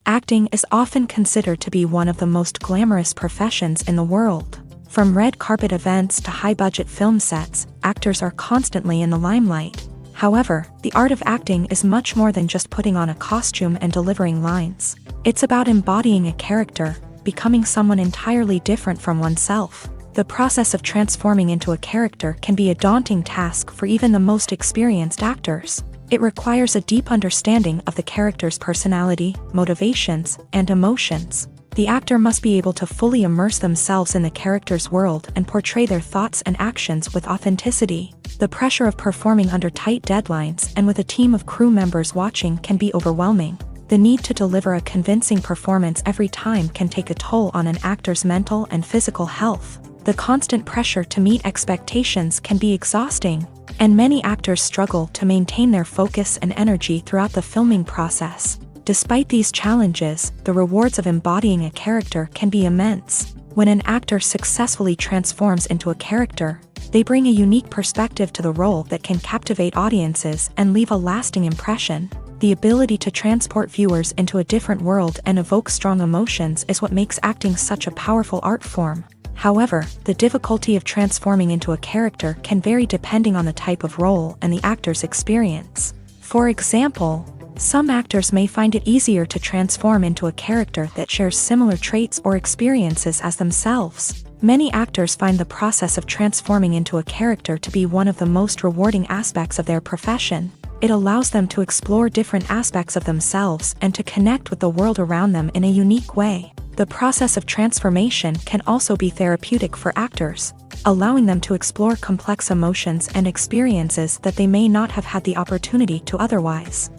Acting is often considered to be one of the most glamorous professions in the world. From red carpet events to high-budget film sets, actors are constantly in the limelight. However, the art of acting is much more than just putting on a costume and delivering lines. It's about embodying a character, becoming someone entirely different from oneself. The process of transforming into a character can be a daunting task for even the most experienced actors. It requires a deep understanding of the character's personality, motivations, and emotions. The actor must be able to fully immerse themselves in the character's world and portray their thoughts and actions with authenticity. The pressure of performing under tight deadlines and with a team of crew members watching can be overwhelming. The need to deliver a convincing performance every time can take a toll on an actor's mental and physical health. The constant pressure to meet expectations can be exhausting, and many actors struggle to maintain their focus and energy throughout the filming process. Despite these challenges, the rewards of embodying a character can be immense. When an actor successfully transforms into a character, they bring a unique perspective to the role that can captivate audiences and leave a lasting impression. The ability to transport viewers into a different world and evoke strong emotions is what makes acting such a powerful art form. However, the difficulty of transforming into a character can vary depending on the type of role and the actor's experience. For example, some actors may find it easier to transform into a character that shares similar traits or experiences as themselves. Many actors find the process of transforming into a character to be one of the most rewarding aspects of their profession. It allows them to explore different aspects of themselves and to connect with the world around them in a unique way. The process of transformation can also be therapeutic for actors, allowing them to explore complex emotions and experiences that they may not have had the opportunity to otherwise.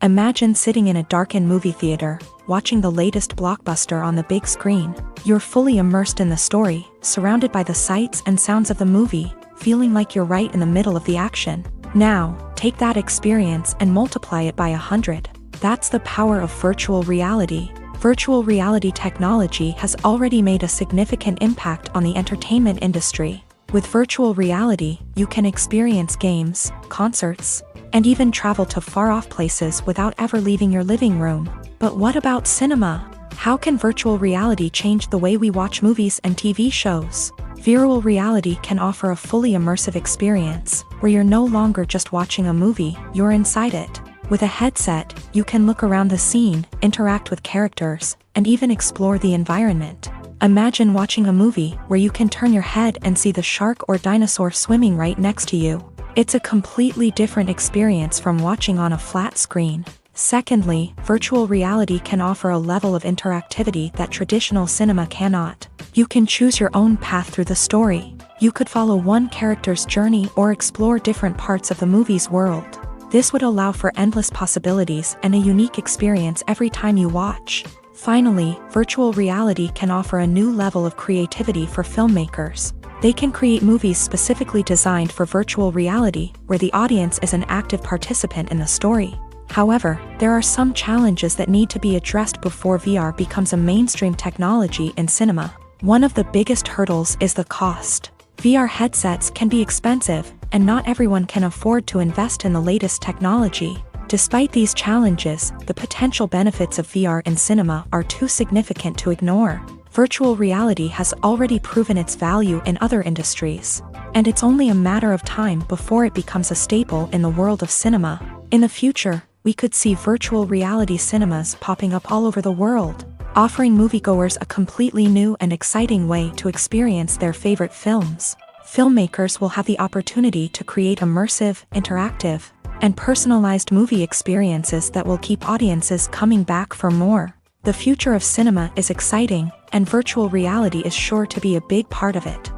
Imagine sitting in a darkened movie theater, watching the latest blockbuster on the big screen. You're fully immersed in the story, surrounded by the sights and sounds of the movie, feeling like you're right in the middle of the action. Now, take that experience and multiply it by 100. That's the power of virtual reality. Virtual reality technology has already made a significant impact on the entertainment industry. With virtual reality, you can experience games, concerts, and even travel to far-off places without ever leaving your living room. But what about cinema? How can virtual reality change the way we watch movies and TV shows? Virtual reality can offer a fully immersive experience, where you're no longer just watching a movie, you're inside it. With a headset, you can look around the scene, interact with characters, and even explore the environment. Imagine watching a movie where you can turn your head and see the shark or dinosaur swimming right next to you. It's a completely different experience from watching on a flat screen. Secondly, virtual reality can offer a level of interactivity that traditional cinema cannot. You can choose your own path through the story. You could follow one character's journey or explore different parts of the movie's world. This would allow for endless possibilities and a unique experience every time you watch. Finally, virtual reality can offer a new level of creativity for filmmakers. They can create movies specifically designed for virtual reality, where the audience is an active participant in the story. However, there are some challenges that need to be addressed before VR becomes a mainstream technology in cinema. One of the biggest hurdles is the cost. VR headsets can be expensive, and not everyone can afford to invest in the latest technology. Despite these challenges, the potential benefits of VR in cinema are too significant to ignore. Virtual reality has already proven its value in other industries, and it's only a matter of time before it becomes a staple in the world of cinema. In the future, we could see virtual reality cinemas popping up all over the world, offering moviegoers a completely new and exciting way to experience their favorite films. Filmmakers will have the opportunity to create immersive, interactive, and personalized movie experiences that will keep audiences coming back for more. The future of cinema is exciting, and virtual reality is sure to be a big part of it.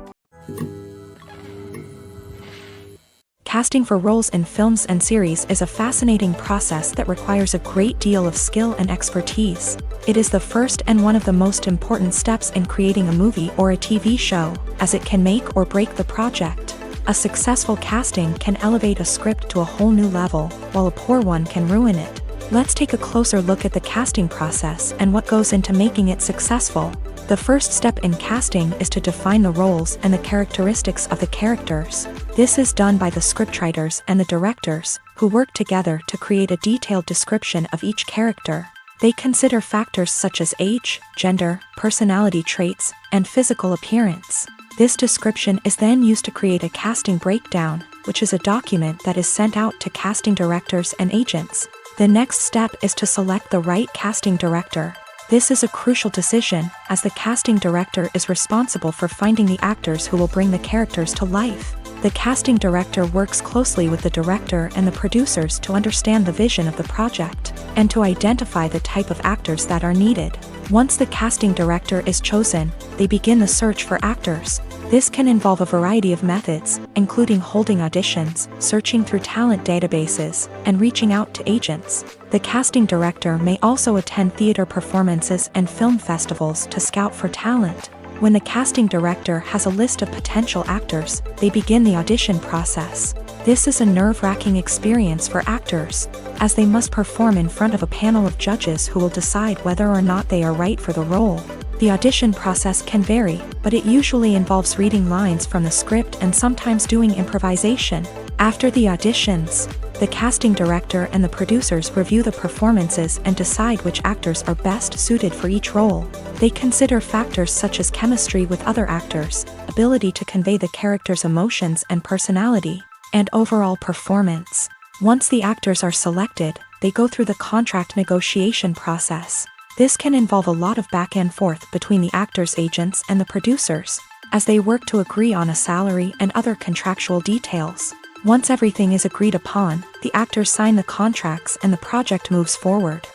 Casting for roles in films and series is a fascinating process that requires a great deal of skill and expertise. It is the first and one of the most important steps in creating a movie or a TV show, as it can make or break the project. A successful casting can elevate a script to a whole new level, while a poor one can ruin it. Let's take a closer look at the casting process and what goes into making it successful. The first step in casting is to define the roles and the characteristics of the characters. This is done by the scriptwriters and the directors, who work together to create a detailed description of each character. They consider factors such as age, gender, personality traits, and physical appearance. This description is then used to create a casting breakdown, which is a document that is sent out to casting directors and agents. The next step is to select the right casting director. This is a crucial decision, as the casting director is responsible for finding the actors who will bring the characters to life. The casting director works closely with the director and the producers to understand the vision of the project, and to identify the type of actors that are needed. Once the casting director is chosen, they begin the search for actors. This can involve a variety of methods, including holding auditions, searching through talent databases, and reaching out to agents. The casting director may also attend theater performances and film festivals to scout for talent. When the casting director has a list of potential actors, they begin the audition process. This is a nerve-wracking experience for actors, as they must perform in front of a panel of judges who will decide whether or not they are right for the role. The audition process can vary, but it usually involves reading lines from the script and sometimes doing improvisation. After the auditions, the casting director and the producers review the performances and decide which actors are best suited for each role. They consider factors such as chemistry with other actors, ability to convey the character's emotions and personality, and overall performance. Once the actors are selected, they go through the contract negotiation process. This can involve a lot of back and forth between the actors' agents and the producers, as they work to agree on a salary and other contractual details. Once everything is agreed upon, the actors sign the contracts and the project moves forward.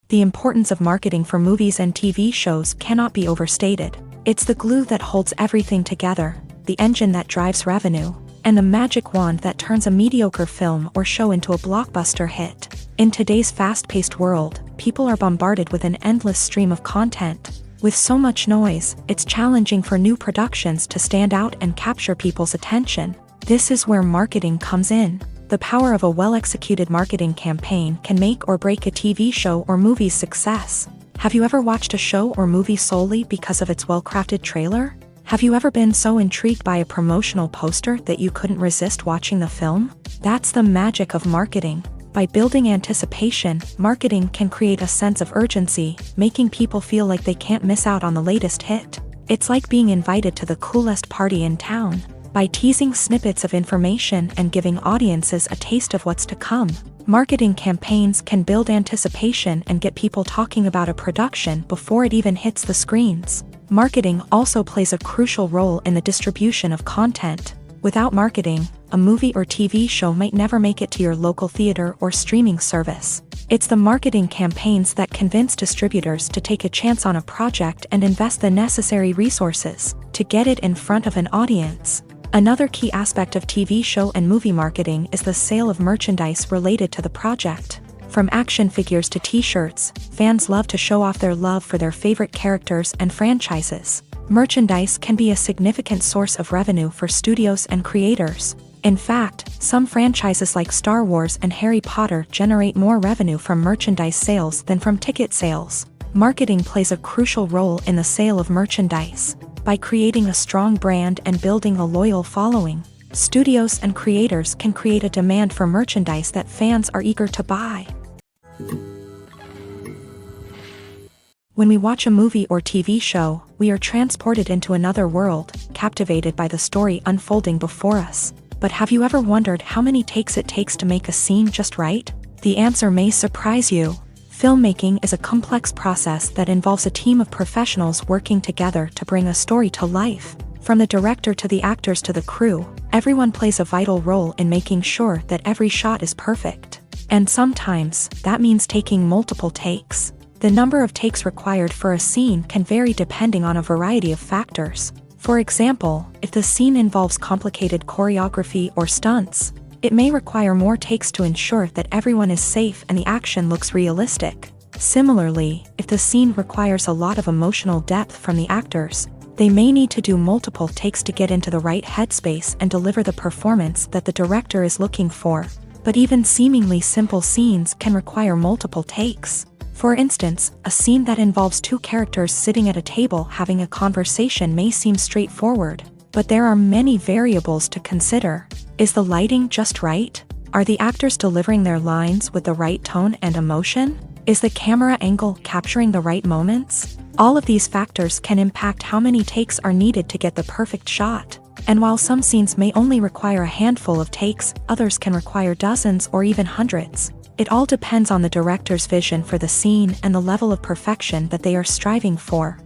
The importance of marketing for movies and TV shows cannot be overstated. It's the glue that holds everything together, the engine that drives revenue, and the magic wand that turns a mediocre film or show into a blockbuster hit. In today's fast-paced world, people are bombarded with an endless stream of content. With so much noise, it's challenging for new productions to stand out and capture people's attention. This is where marketing comes in. The power of a well-executed marketing campaign can make or break a TV show or movie's success. Have you ever watched a show or movie solely because of its well-crafted trailer? Have you ever been so intrigued by a promotional poster that you couldn't resist watching the film? That's the magic of marketing. By building anticipation, marketing can create a sense of urgency, making people feel like they can't miss out on the latest hit. It's like being invited to the coolest party in town. By teasing snippets of information and giving audiences a taste of what's to come, marketing campaigns can build anticipation and get people talking about a production before it even hits the screens. Marketing also plays a crucial role in the distribution of content. Without marketing, a movie or TV show might never make it to your local theater or streaming service. It's the marketing campaigns that convince distributors to take a chance on a project and invest the necessary resources to get it in front of an audience. Another key aspect of TV show and movie marketing is the sale of merchandise related to the project. From action figures to t-shirts, fans love to show off their love for their favorite characters and franchises. Merchandise can be a significant source of revenue for studios and creators. In fact, some franchises like Star Wars and Harry Potter generate more revenue from merchandise sales than from ticket sales. Marketing plays a crucial role in the sale of merchandise. By creating a strong brand and building a loyal following, studios and creators can create a demand for merchandise that fans are eager to buy. When we watch a movie or TV show, we are transported into another world, captivated by the story unfolding before us. But have you ever wondered how many takes it takes to make a scene just right? The answer may surprise you. Filmmaking is a complex process that involves a team of professionals working together to bring a story to life. From the director to the actors to the crew, everyone plays a vital role in making sure that every shot is perfect. And sometimes, that means taking multiple takes. The number of takes required for a scene can vary depending on a variety of factors. For example, if the scene involves complicated choreography or stunts, it may require more takes to ensure that everyone is safe and the action looks realistic. Similarly, if the scene requires a lot of emotional depth from the actors, they may need to do multiple takes to get into the right headspace and deliver the performance that the director is looking for. But even seemingly simple scenes can require multiple takes. For instance, a scene that involves two characters sitting at a table having a conversation may seem straightforward, but there are many variables to consider. Is the lighting just right? Are the actors delivering their lines with the right tone and emotion? Is the camera angle capturing the right moments? All of these factors can impact how many takes are needed to get the perfect shot. And while some scenes may only require a handful of takes, others can require dozens or even hundreds. It all depends on the director's vision for the scene and the level of perfection that they are striving for.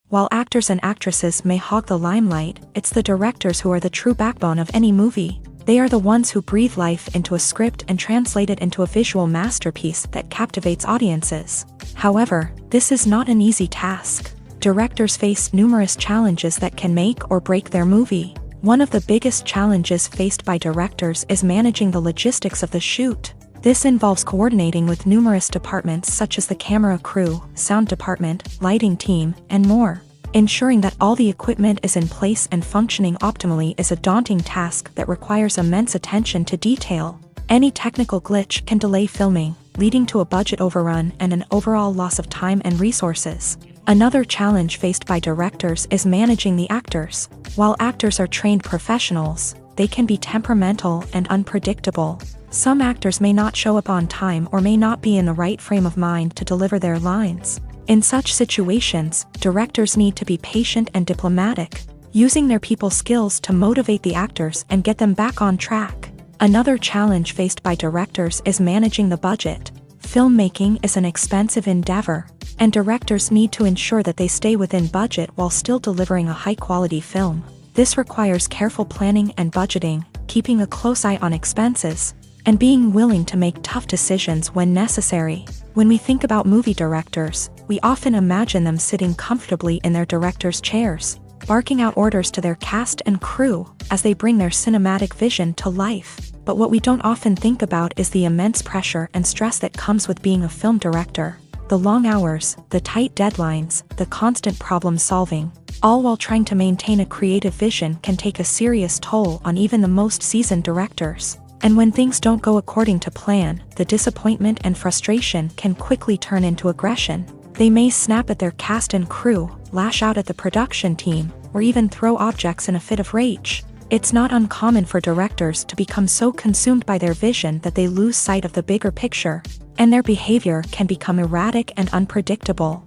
While actors and actresses may hog the limelight, it's the directors who are the true backbone of any movie. They are the ones who breathe life into a script and translate it into a visual masterpiece that captivates audiences. However, this is not an easy task. Directors face numerous challenges that can make or break their movie. One of the biggest challenges faced by directors is managing the logistics of the shoot. This involves coordinating with numerous departments such as the camera crew, sound department, lighting team, and more. Ensuring that all the equipment is in place and functioning optimally is a daunting task that requires immense attention to detail. Any technical glitch can delay filming, leading to a budget overrun and an overall loss of time and resources. Another challenge faced by directors is managing the actors. While actors are trained professionals, they can be temperamental and unpredictable. Some actors may not show up on time or may not be in the right frame of mind to deliver their lines. In such situations, directors need to be patient and diplomatic, using their people skills to motivate the actors and get them back on track. Another challenge faced by directors is managing the budget. Filmmaking is an expensive endeavor, and directors need to ensure that they stay within budget while still delivering a high-quality film. This requires careful planning and budgeting, keeping a close eye on expenses, and being willing to make tough decisions when necessary. When we think about movie directors, we often imagine them sitting comfortably in their director's chairs, barking out orders to their cast and crew as they bring their cinematic vision to life. But what we don't often think about is the immense pressure and stress that comes with being a film director. The long hours, the tight deadlines, the constant problem solving, all while trying to maintain a creative vision can take a serious toll on even the most seasoned directors. And when things don't go according to plan, the disappointment and frustration can quickly turn into aggression. They may snap at their cast and crew, lash out at the production team, or even throw objects in a fit of rage. It's not uncommon for directors to become so consumed by their vision that they lose sight of the bigger picture, and their behavior can become erratic and unpredictable.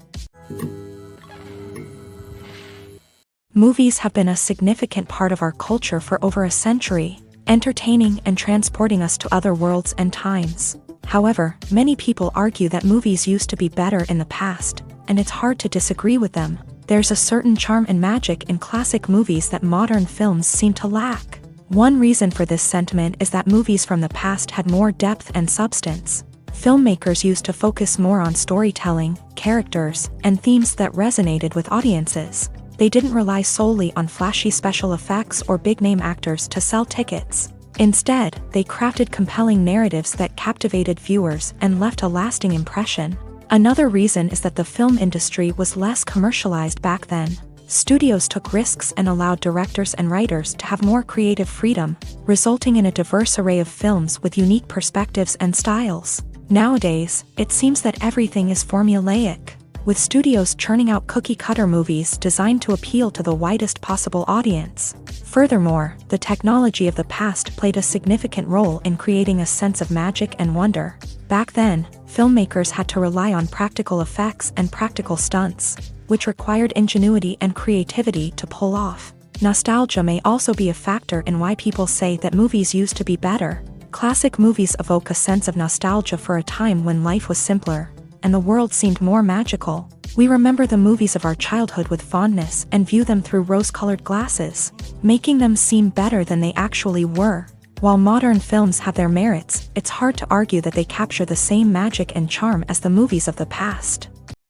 Movies have been a significant part of our culture for over a century, entertaining and transporting us to other worlds and times. However, many people argue that movies used to be better in the past, and it's hard to disagree with them. There's a certain charm and magic in classic movies that modern films seem to lack. One reason for this sentiment is that movies from the past had more depth and substance. Filmmakers used to focus more on storytelling, characters, and themes that resonated with audiences. They didn't rely solely on flashy special effects or big-name actors to sell tickets. Instead, they crafted compelling narratives that captivated viewers and left a lasting impression. Another reason is that the film industry was less commercialized back then. Studios took risks and allowed directors and writers to have more creative freedom, resulting in a diverse array of films with unique perspectives and styles. Nowadays, it seems that everything is formulaic, with studios churning out cookie-cutter movies designed to appeal to the widest possible audience. Furthermore, the technology of the past played a significant role in creating a sense of magic and wonder. Back then, filmmakers had to rely on practical effects and practical stunts, which required ingenuity and creativity to pull off. Nostalgia may also be a factor in why people say that movies used to be better. Classic movies evoke a sense of nostalgia for a time when life was simpler, and the world seemed more magical. We remember the movies of our childhood with fondness and view them through rose-colored glasses, making them seem better than they actually were. While modern films have their merits, it's hard to argue that they capture the same magic and charm as the movies of the past.